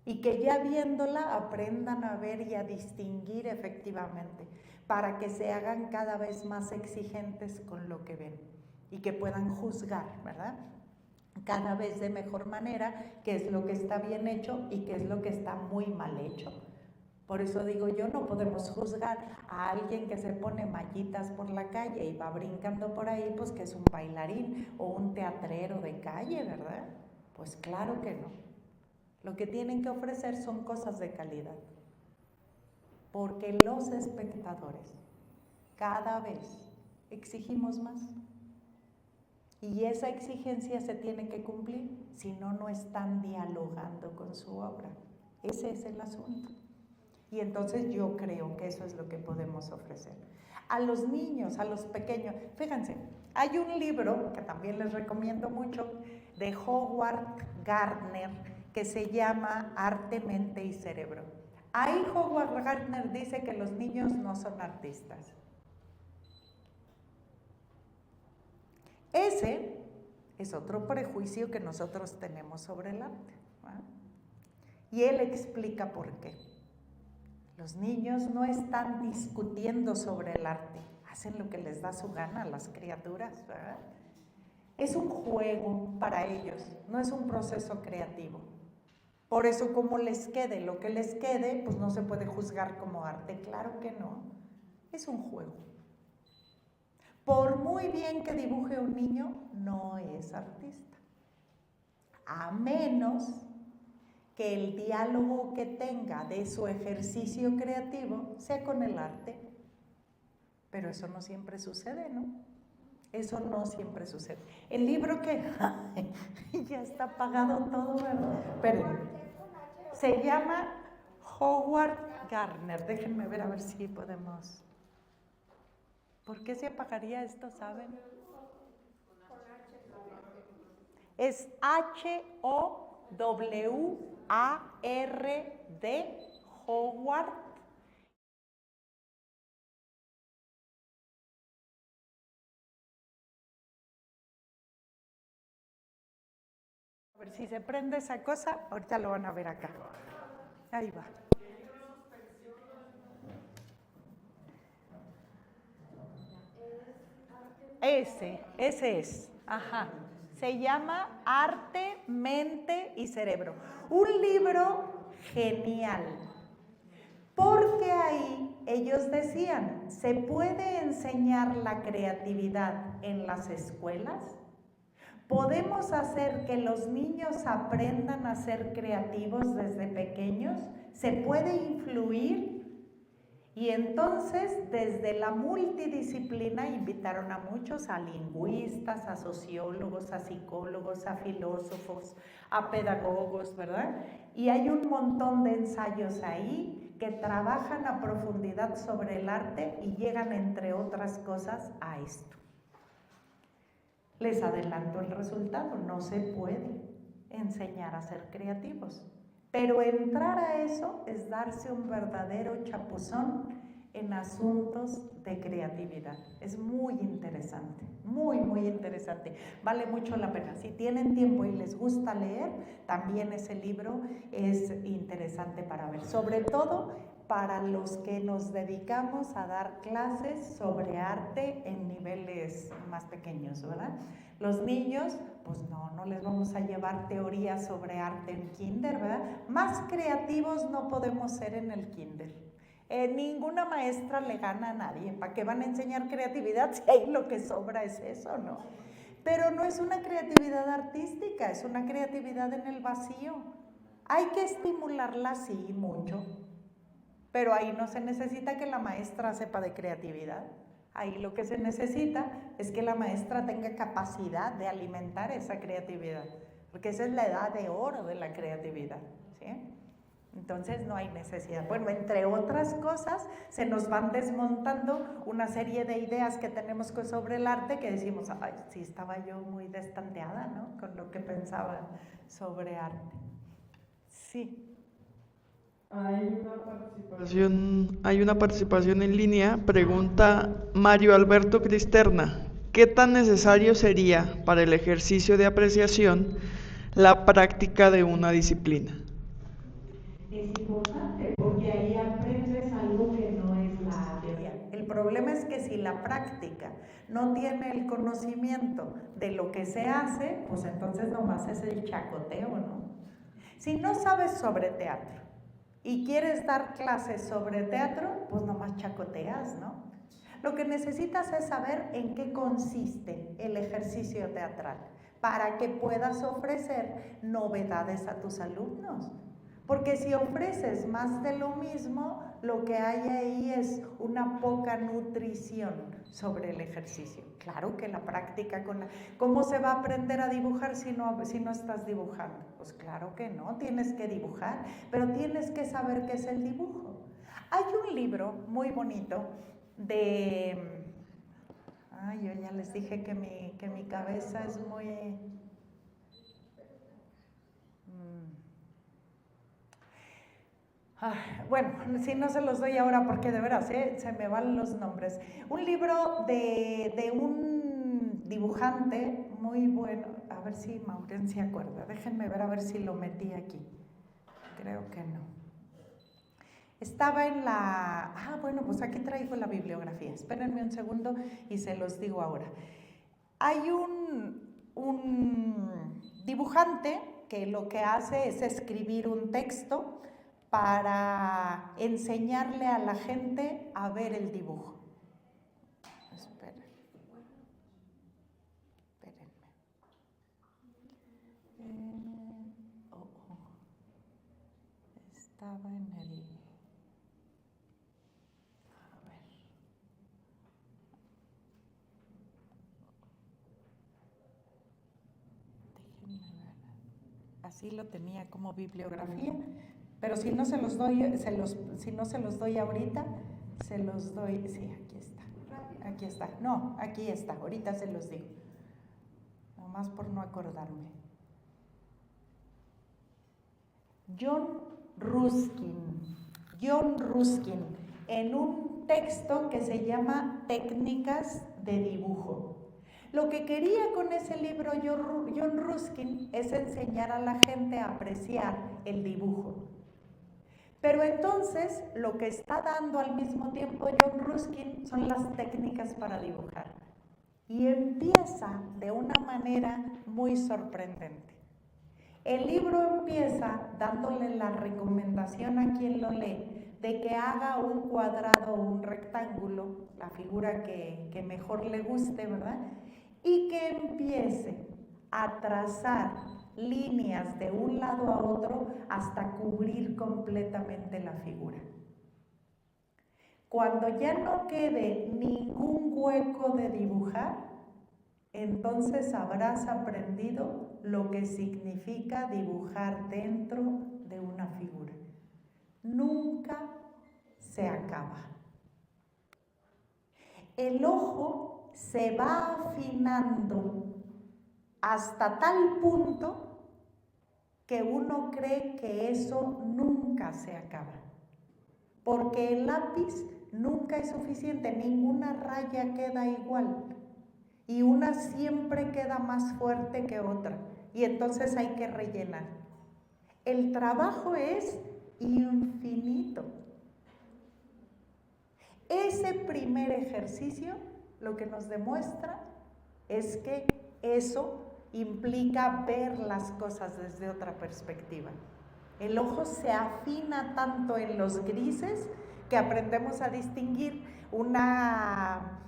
Y que ya viéndola aprendan a ver y a distinguir efectivamente, para que se hagan cada vez más exigentes con lo que ven y que puedan juzgar, ¿verdad? Cada vez de mejor manera qué es lo que está bien hecho y qué es lo que está muy mal hecho. Por eso digo yo, no podemos juzgar a alguien que se pone mallitas por la calle y va brincando por ahí, pues que es un bailarín o un teatrero de calle, ¿verdad? Pues claro que no. Lo que tienen que ofrecer son cosas de calidad. Porque los espectadores cada vez exigimos más. Y esa exigencia se tiene que cumplir, si no, no están dialogando con su obra. Ese es el asunto. Y entonces yo creo que eso es lo que podemos ofrecer. A los niños, a los pequeños, fíjense, hay un libro que también les recomiendo mucho, de Howard Gardner, que se llama Arte, Mente y Cerebro. Ahí Howard Gardner dice que los niños no son artistas. Ese es otro prejuicio que nosotros tenemos sobre el arte, ¿verdad? Y él explica por qué. Los niños no están discutiendo sobre el arte, hacen lo que les da su gana a las criaturas, ¿verdad? Es un juego para ellos, no es un proceso creativo. Por eso, como les quede lo que les quede, pues no se puede juzgar como arte, claro que no, es un juego. Por muy bien que dibuje un niño, no es artista. A menos que el diálogo que tenga de su ejercicio creativo sea con el arte. Pero eso no siempre sucede, ¿no? Eso no siempre sucede. El libro que... ya está apagado todo, ¿verdad? Pero se llama Howard Gardner. Déjenme ver a ver si podemos... ¿Por qué se apagaría esto, saben? Es H-O-W-A-R-D, Howard. A ver si se prende esa cosa, ahorita lo van a ver acá. Ahí va. Ese es, ajá. Se llama Arte, Mente y Cerebro. Un libro genial, porque ahí ellos decían, ¿se puede enseñar la creatividad en las escuelas? ¿Podemos hacer que los niños aprendan a ser creativos desde pequeños? ¿Se puede influir? Y entonces, desde la multidisciplina, invitaron a muchos, a lingüistas, a sociólogos, a psicólogos, a filósofos, a pedagogos, ¿verdad? Y hay un montón de ensayos ahí que trabajan a profundidad sobre el arte y llegan, entre otras cosas, a esto. Les adelanto el resultado, no se puede enseñar a ser creativos. Pero entrar a eso es darse un verdadero chapuzón en asuntos de creatividad. Es muy interesante, muy, muy interesante. Vale mucho la pena. Si tienen tiempo y les gusta leer, también ese libro es interesante para ver. Sobre todo para los que nos dedicamos a dar clases sobre arte en niveles más pequeños, ¿verdad? Los niños, pues no les vamos a llevar teoría sobre arte en kinder, ¿verdad? Más creativos no podemos ser en el kinder. Ninguna maestra le gana a nadie. ¿Para qué van a enseñar creatividad si ahí lo que sobra es eso, no? Pero no es una creatividad artística, es una creatividad en el vacío. Hay que estimularla, sí, mucho, pero ahí no se necesita que la maestra sepa de creatividad. Ahí lo que se necesita es que la maestra tenga capacidad de alimentar esa creatividad, porque esa es la edad de oro de la creatividad, ¿sí? Entonces no hay necesidad. Bueno, entre otras cosas, se nos van desmontando una serie de ideas que tenemos sobre el arte que decimos, ay, sí estaba yo muy destanteada, ¿no?, con lo que pensaba sobre arte. Sí. Hay una participación en línea. Pregunta Mario Alberto Cristerna: ¿qué tan necesario sería para el ejercicio de apreciación la práctica de una disciplina? Es importante porque ahí aprendes algo que no es la teoría. El problema es que si la práctica no tiene el conocimiento de lo que se hace, pues entonces nomás es el chacoteo, ¿no? Si no sabes sobre teatro y quieres dar clases sobre teatro, pues nomás chacoteas, ¿no? Lo que necesitas es saber en qué consiste el ejercicio teatral para que puedas ofrecer novedades a tus alumnos. Porque si ofreces más de lo mismo, lo que hay ahí es una poca nutrición sobre el ejercicio. Claro que la práctica ¿Cómo se va a aprender a dibujar si no estás dibujando? Pues claro que no, tienes que dibujar, pero tienes que saber qué es el dibujo. Hay un libro muy bonito de... yo ya les dije que mi cabeza es muy... Bueno, si no se los doy ahora porque de veras se me van los nombres. Un libro de un dibujante muy bueno, a ver si Maureen se acuerda, déjenme ver a ver si lo metí aquí, creo que no. Estaba en la... bueno, pues aquí traigo la bibliografía, espérenme un segundo y se los digo ahora. Hay un dibujante que lo que hace es escribir un texto para enseñarle a la gente a ver el dibujo. Espérenme. Estaba en el... A ver. Déjenme ver. Así lo tenía como bibliografía. Pero si no se los doy, si no se los doy ahorita, se los doy, sí, aquí está, no, aquí está, ahorita se los digo, nomás por no acordarme. John Ruskin, en un texto que se llama Técnicas de dibujo. Lo que quería con ese libro John Ruskin es enseñar a la gente a apreciar el dibujo. Pero entonces, lo que está dando al mismo tiempo John Ruskin son las técnicas para dibujar. Y empieza de una manera muy sorprendente. El libro empieza dándole la recomendación a quien lo lee de que haga un cuadrado o un rectángulo, la figura que mejor le guste, ¿verdad? Y que empiece a trazar líneas de un lado a otro hasta cubrir completamente la figura. Cuando ya no quede ningún hueco de dibujar, entonces habrás aprendido lo que significa dibujar dentro de una figura. Nunca se acaba. El ojo se va afinando hasta tal punto que uno cree que eso nunca se acaba, porque el lápiz nunca es suficiente, ninguna raya queda igual y una siempre queda más fuerte que otra y entonces hay que rellenar. El trabajo es infinito Ese primer ejercicio lo que nos demuestra es que eso implica ver las cosas desde otra perspectiva. El ojo se afina tanto en los grises que aprendemos a distinguir una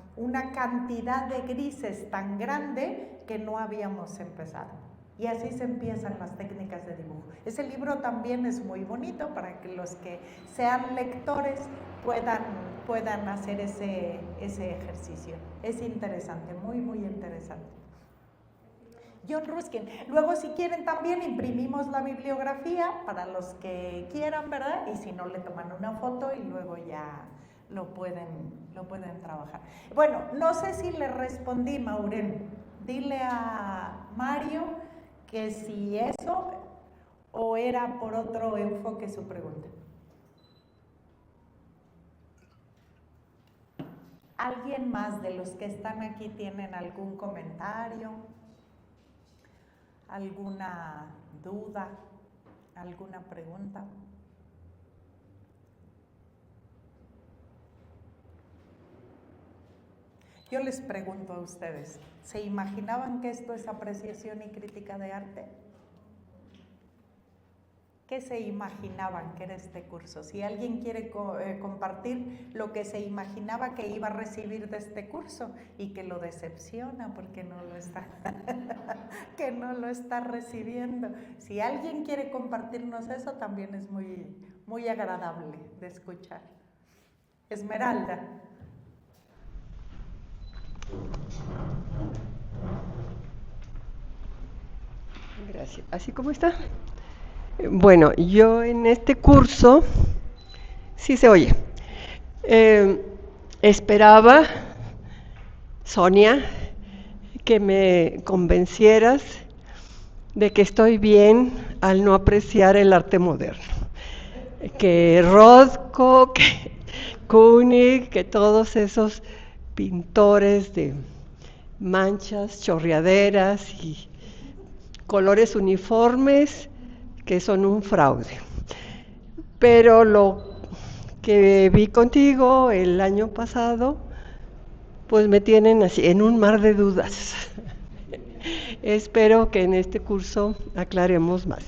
cantidad de grises tan grande que no habíamos empezado. Y así se empiezan las técnicas de dibujo. Ese libro también es muy bonito para que los que sean lectores puedan hacer ese ejercicio. Es interesante, muy, muy interesante. John Ruskin. Luego, si quieren, también imprimimos la bibliografía para los que quieran, ¿verdad? Y si no, le toman una foto y luego ya lo pueden trabajar. Bueno, no sé si le respondí, Maureen. Dile a Mario que si eso o era por otro enfoque su pregunta. ¿Alguien más de los que están aquí tienen algún comentario? ¿Alguna duda? ¿Alguna pregunta? Yo les pregunto a ustedes, ¿se imaginaban que esto es apreciación y crítica de arte? ¿Qué se imaginaban que era este curso? Si alguien quiere compartir lo que se imaginaba que iba a recibir de este curso y que lo decepciona porque no lo está, que no lo está recibiendo. Si alguien quiere compartirnos eso, también es muy, muy agradable de escuchar. Esmeralda. Gracias. ¿Así como está? Bueno, yo en este curso, sí se oye, esperaba, Sonia, que me convencieras de que estoy bien al no apreciar el arte moderno. Que Rothko, que Kunig, que todos esos pintores de manchas, chorreaderas y colores uniformes que son un fraude. Pero lo que vi contigo el año pasado, pues me tienen así en un mar de dudas. Espero que en este curso aclaremos más.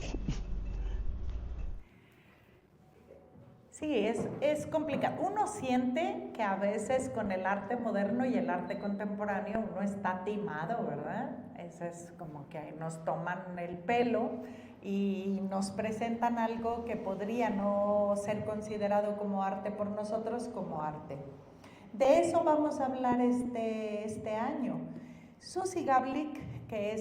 Sí, es complicado. Uno siente que a veces con el arte moderno y el arte contemporáneo uno está timado, ¿verdad? Eso es como que nos toman el pelo y nos presentan algo que podría no ser considerado como arte por nosotros como arte. De eso vamos a hablar este año. Susie Gablick, que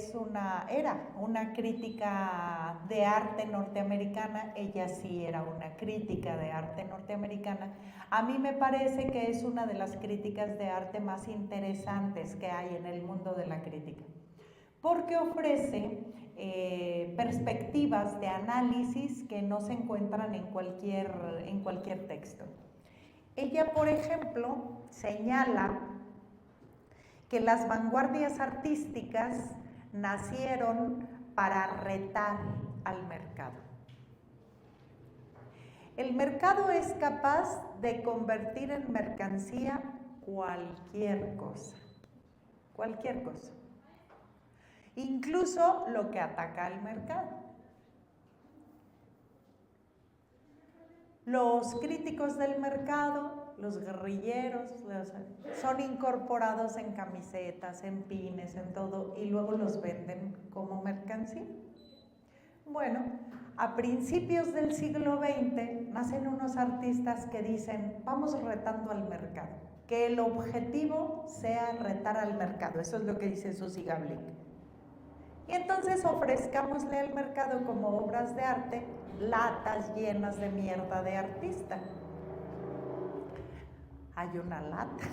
era una crítica de arte norteamericana, ella sí era una crítica de arte norteamericana, a mí me parece que es una de las críticas de arte más interesantes que hay en el mundo de la crítica, porque ofrece perspectivas de análisis que no se encuentran en cualquier texto. Ella, por ejemplo, señala que las vanguardias artísticas nacieron para retar al mercado. El mercado es capaz de convertir en mercancía cualquier cosa, incluso lo que ataca al mercado. Los críticos del mercado, los guerrilleros, son incorporados en camisetas, en pines, en todo, y luego los venden como mercancía. Bueno, a principios del siglo XX nacen unos artistas que dicen, vamos retando al mercado, que el objetivo sea retar al mercado, eso es lo que dice Susie Gablick. Y entonces ofrezcámosle al mercado como obras de arte latas llenas de mierda de artista. Hay una lata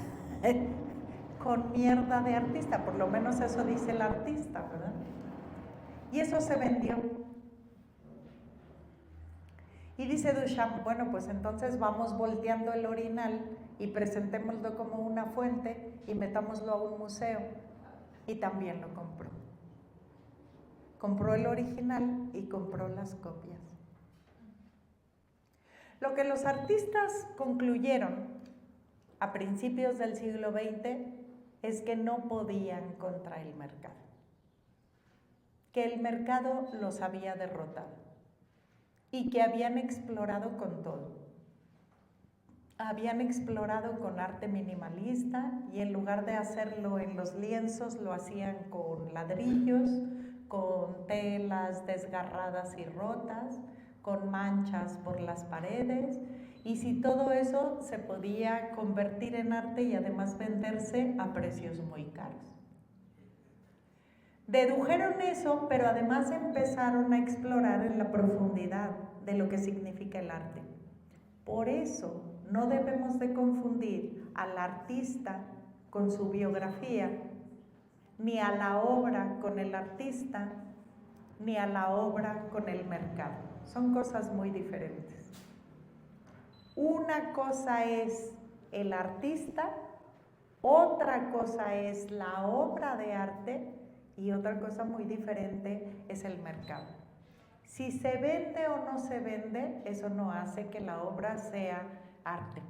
con mierda de artista, por lo menos eso dice el artista, ¿verdad? Y eso se vendió. Y dice Duchamp, bueno, pues entonces vamos volteando el orinal y presentémoslo como una fuente y metámoslo a un museo. Y también lo compró. Compró el original y compró las copias. Lo que los artistas concluyeron a principios del siglo XX es que no podían contra el mercado, que el mercado los había derrotado y que habían explorado con todo. Habían explorado con arte minimalista y en lugar de hacerlo en los lienzos lo hacían con ladrillos, con telas desgarradas y rotas, con manchas por las paredes, y si todo eso se podía convertir en arte y además venderse a precios muy caros. Dedujeron eso, pero además empezaron a explorar en la profundidad de lo que significa el arte. Por eso no debemos de confundir al artista con su biografía, ni a la obra con el artista, ni a la obra con el mercado. Son cosas muy diferentes. Una cosa es el artista, otra cosa es la obra de arte y otra cosa muy diferente es el mercado. Si se vende o no se vende, eso no hace que la obra sea arte.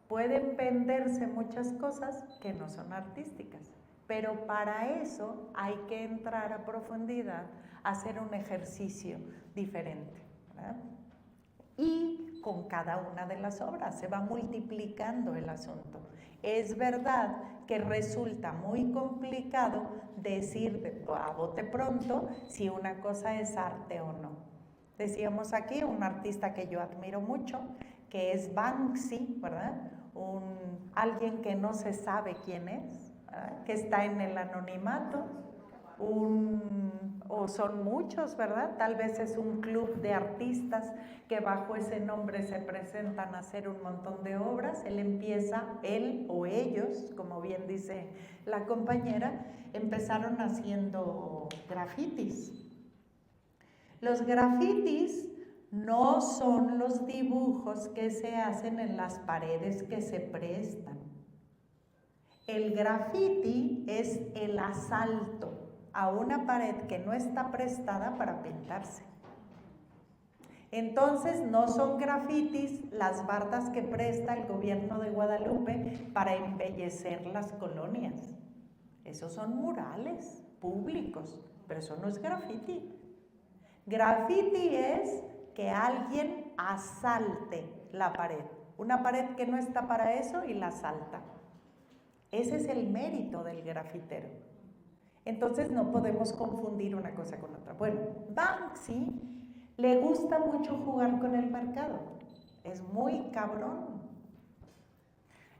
Pueden venderse muchas cosas que no son artísticas, pero para eso hay que entrar a profundidad, hacer un ejercicio diferente, ¿verdad? Y con cada una de las obras se va multiplicando el asunto. Es verdad que resulta muy complicado decir a bote pronto si una cosa es arte o no. Decíamos aquí un artista que yo admiro mucho, que es Banksy, ¿verdad? Alguien que no se sabe quién es, ¿verdad? Que está en el anonimato, o son muchos, ¿verdad? Tal vez es un club de artistas que bajo ese nombre se presentan a hacer un montón de obras. Él o ellos, como bien dice la compañera, empezaron haciendo grafitis. Los grafitis no son los dibujos que se hacen en las paredes que se prestan. El grafiti es el asalto a una pared que no está prestada para pintarse. Entonces no son grafitis las bardas que presta el gobierno de Guadalupe para embellecer las colonias. Esos son murales públicos, pero eso no es grafiti. Grafiti es que alguien asalte la pared, una pared que no está para eso y la asalta. Ese es el mérito del grafitero. Entonces no podemos confundir una cosa con otra. Bueno, Banksy le gusta mucho jugar con el mercado. Es muy cabrón.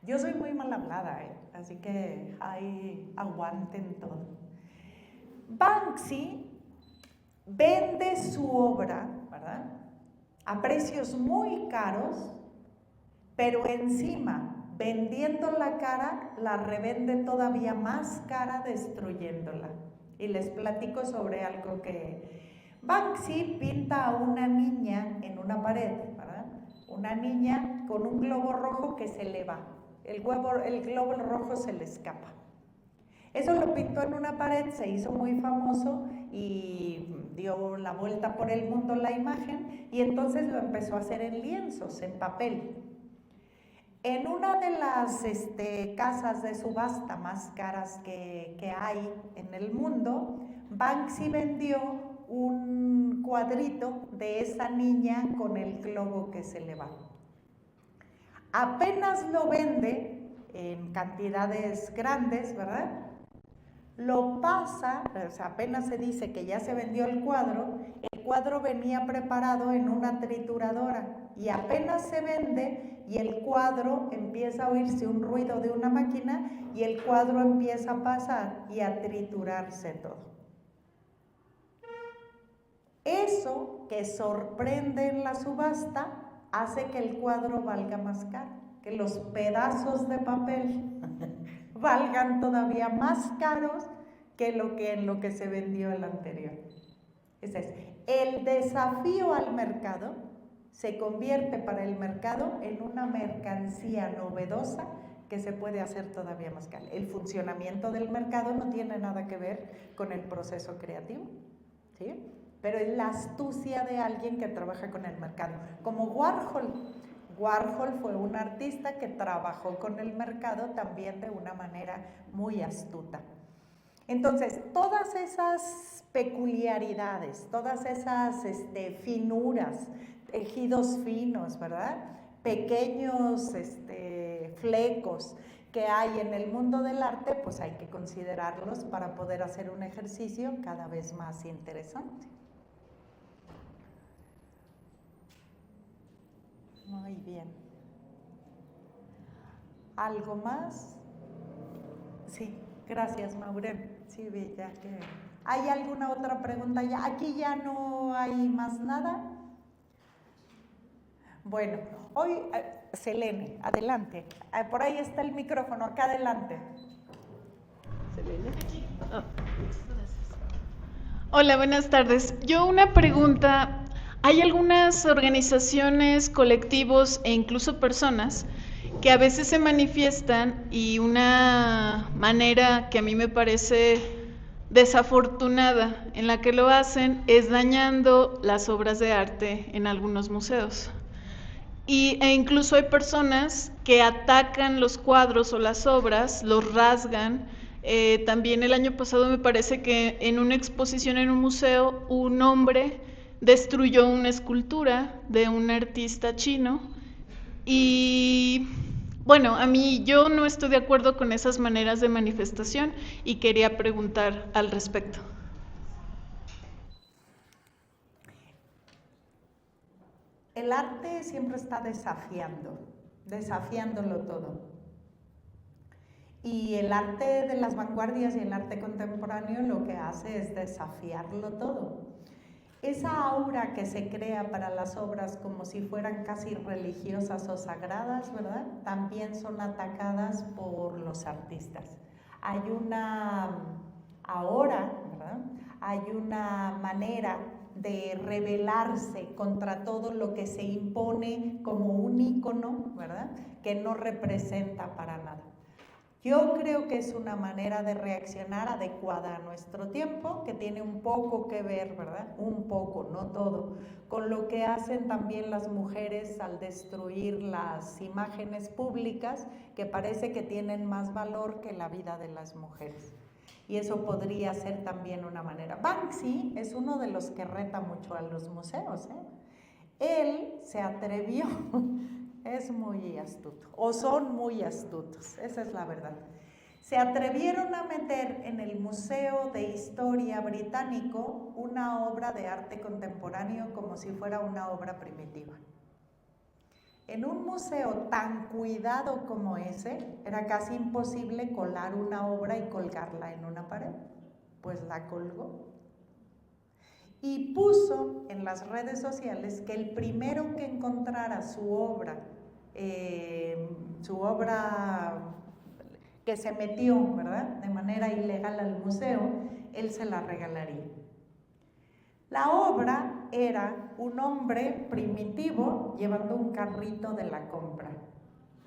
Yo soy muy mal hablada, así que ahí aguanten todo. Banksy vende su obra, ¿verdad?, a precios muy caros, pero encima, vendiendo la cara, la revende todavía más cara destruyéndola. Y les platico sobre algo que Banksy pinta a una niña en una pared, ¿verdad? Una niña con un globo rojo que se le va. El globo rojo se le escapa. Eso lo pintó en una pared, se hizo muy famoso y dio la vuelta por el mundo la imagen, y entonces lo empezó a hacer en lienzos, en papel. En una de las casas de subasta más caras que hay en el mundo, Banksy vendió un cuadrito de esa niña con el globo que se le va. Apenas lo vende en cantidades grandes, ¿verdad? Lo pasa, o sea, apenas se dice que ya se vendió el cuadro venía preparado en una trituradora y apenas se vende y el cuadro empieza a oírse un ruido de una máquina y el cuadro empieza a pasar y a triturarse todo. Eso que sorprende en la subasta hace que el cuadro valga más caro, que los pedazos de papel valgan todavía más caros que en lo que se vendió el anterior. Ese es. El desafío al mercado se convierte para el mercado en una mercancía novedosa que se puede hacer todavía más cara. El funcionamiento del mercado no tiene nada que ver con el proceso creativo, ¿sí? Pero es la astucia de alguien que trabaja con el mercado. Como Warhol. Warhol fue un artista que trabajó con el mercado también de una manera muy astuta. Entonces, todas esas peculiaridades, todas esas finuras, tejidos finos, ¿verdad? Pequeños flecos que hay en el mundo del arte, pues hay que considerarlos para poder hacer un ejercicio cada vez más interesante. Muy bien. ¿Algo más? Sí, gracias, Maureen. Sí, ya que... ¿Hay alguna otra pregunta? Ya, aquí ya no hay más nada. Bueno, hoy, Selene, adelante. Por ahí está el micrófono, acá adelante. Selene. Oh, hola, buenas tardes. Yo una pregunta. Hay algunas organizaciones, colectivos e incluso personas que a veces se manifiestan y una manera que a mí me parece desafortunada en la que lo hacen es dañando las obras de arte en algunos museos. E incluso hay personas que atacan los cuadros o las obras, los rasgan. También el año pasado me parece que en una exposición en un museo un hombre destruyó una escultura de un artista chino y bueno, yo no estoy de acuerdo con esas maneras de manifestación y quería preguntar al respecto. El arte siempre está desafiándolo todo. Y el arte de las vanguardias y el arte contemporáneo lo que hace es desafiarlo todo. Esa aura que se crea para las obras como si fueran casi religiosas o sagradas, ¿verdad? También son atacadas por los artistas. Ahora, ¿verdad? Hay una manera de rebelarse contra todo lo que se impone como un ícono, ¿verdad? Que no representa para nada. Yo creo que es una manera de reaccionar adecuada a nuestro tiempo, que tiene un poco que ver, ¿verdad? Un poco, no todo, con lo que hacen también las mujeres al destruir las imágenes públicas, que parece que tienen más valor que la vida de las mujeres. Y eso podría ser también una manera. Banksy es uno de los que reta mucho a los museos, ¿eh? Él se atrevió... Es muy astuto, o son muy astutos, esa es la verdad. Se atrevieron a meter en el Museo de Historia Británico una obra de arte contemporáneo como si fuera una obra primitiva. En un museo tan cuidado como ese, era casi imposible colar una obra y colgarla en una pared, pues la colgó. Y puso en las redes sociales que el primero que encontrara su obra que se metió, ¿verdad?, de manera ilegal al museo, él se la regalaría. La obra era un hombre primitivo llevando un carrito de la compra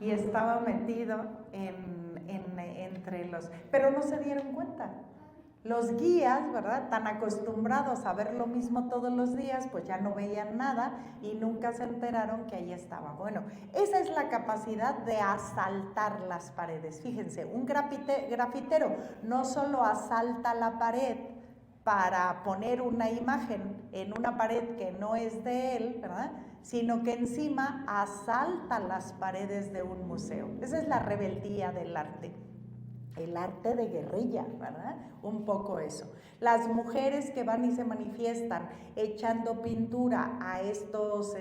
y estaba metido entre los... Pero no se dieron cuenta. Los guías, ¿verdad?, tan acostumbrados a ver lo mismo todos los días, pues ya no veían nada y nunca se enteraron que ahí estaba. Bueno, esa es la capacidad de asaltar las paredes. Fíjense, un grafitero no solo asalta la pared para poner una imagen en una pared que no es de él, ¿verdad?, sino que encima asalta las paredes de un museo. Esa es la rebeldía del arte. El arte de guerrilla, ¿verdad? Un poco eso. Las mujeres que van y se manifiestan echando pintura a estos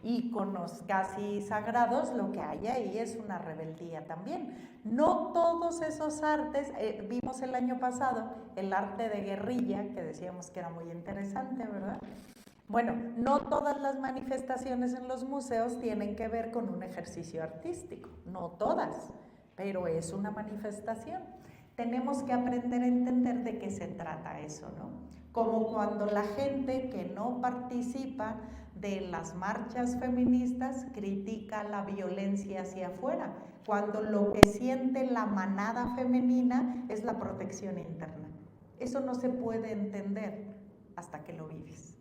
íconos casi sagrados, lo que hay ahí es una rebeldía también. No todos esos artes, vimos el año pasado el arte de guerrilla, que decíamos que era muy interesante, ¿verdad? Bueno, no todas las manifestaciones en los museos tienen que ver con un ejercicio artístico, no todas, pero es una manifestación. Tenemos que aprender a entender de qué se trata eso, ¿no? Como cuando la gente que no participa de las marchas feministas critica la violencia hacia afuera, cuando lo que siente la manada femenina es la protección interna. Eso no se puede entender hasta que lo vives,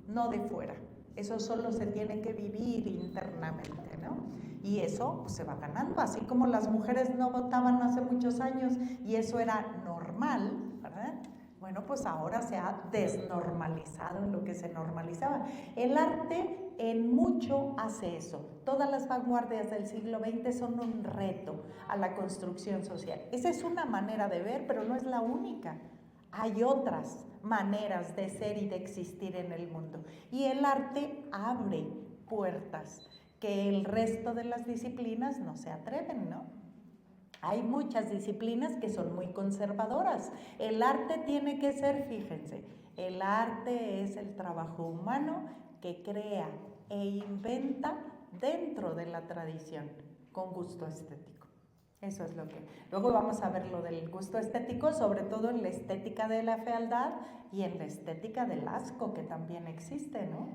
no de fuera, Eso solo se tiene que vivir internamente, ¿no? Y eso pues, se va ganando, así como las mujeres no votaban hace muchos años y eso era normal, ¿verdad? Bueno, pues ahora se ha desnormalizado lo que se normalizaba. El arte en mucho hace eso. Todas las vanguardias del siglo XX son un reto a la construcción social. Esa es una manera de ver, pero no es la única. Hay otras maneras de ser y de existir en el mundo. Y el arte abre puertas que el resto de las disciplinas no se atreven, ¿no? Hay muchas disciplinas que son muy conservadoras. El arte tiene que ser, fíjense, el arte es el trabajo humano que crea e inventa dentro de la tradición con gusto estético. Eso es lo que... Luego vamos a ver lo del gusto estético, sobre todo en la estética de la fealdad y en la estética del asco, que también existe, ¿no?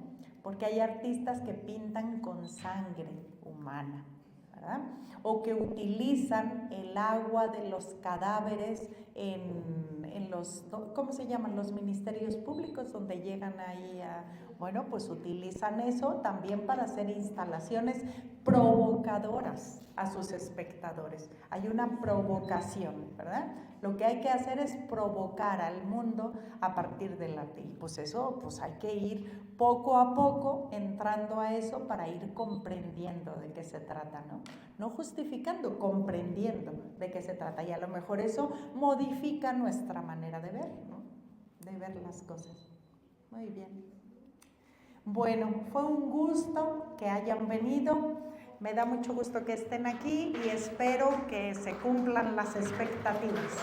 Porque hay artistas que pintan con sangre humana, ¿verdad? O que utilizan el agua de los cadáveres en los, ¿cómo se llaman? Los ministerios públicos, donde llegan ahí a... Bueno, pues utilizan eso también para hacer instalaciones provocadoras a sus espectadores. Hay una provocación, ¿verdad? Lo que hay que hacer es provocar al mundo a partir del arte. Y pues eso, pues hay que ir poco a poco entrando a eso para ir comprendiendo de qué se trata, ¿no? No justificando, comprendiendo de qué se trata. Y a lo mejor eso modifica nuestra manera de ver, ¿no? De ver las cosas. Muy bien. Bueno, fue un gusto que hayan venido. Me da mucho gusto que estén aquí y espero que se cumplan las expectativas.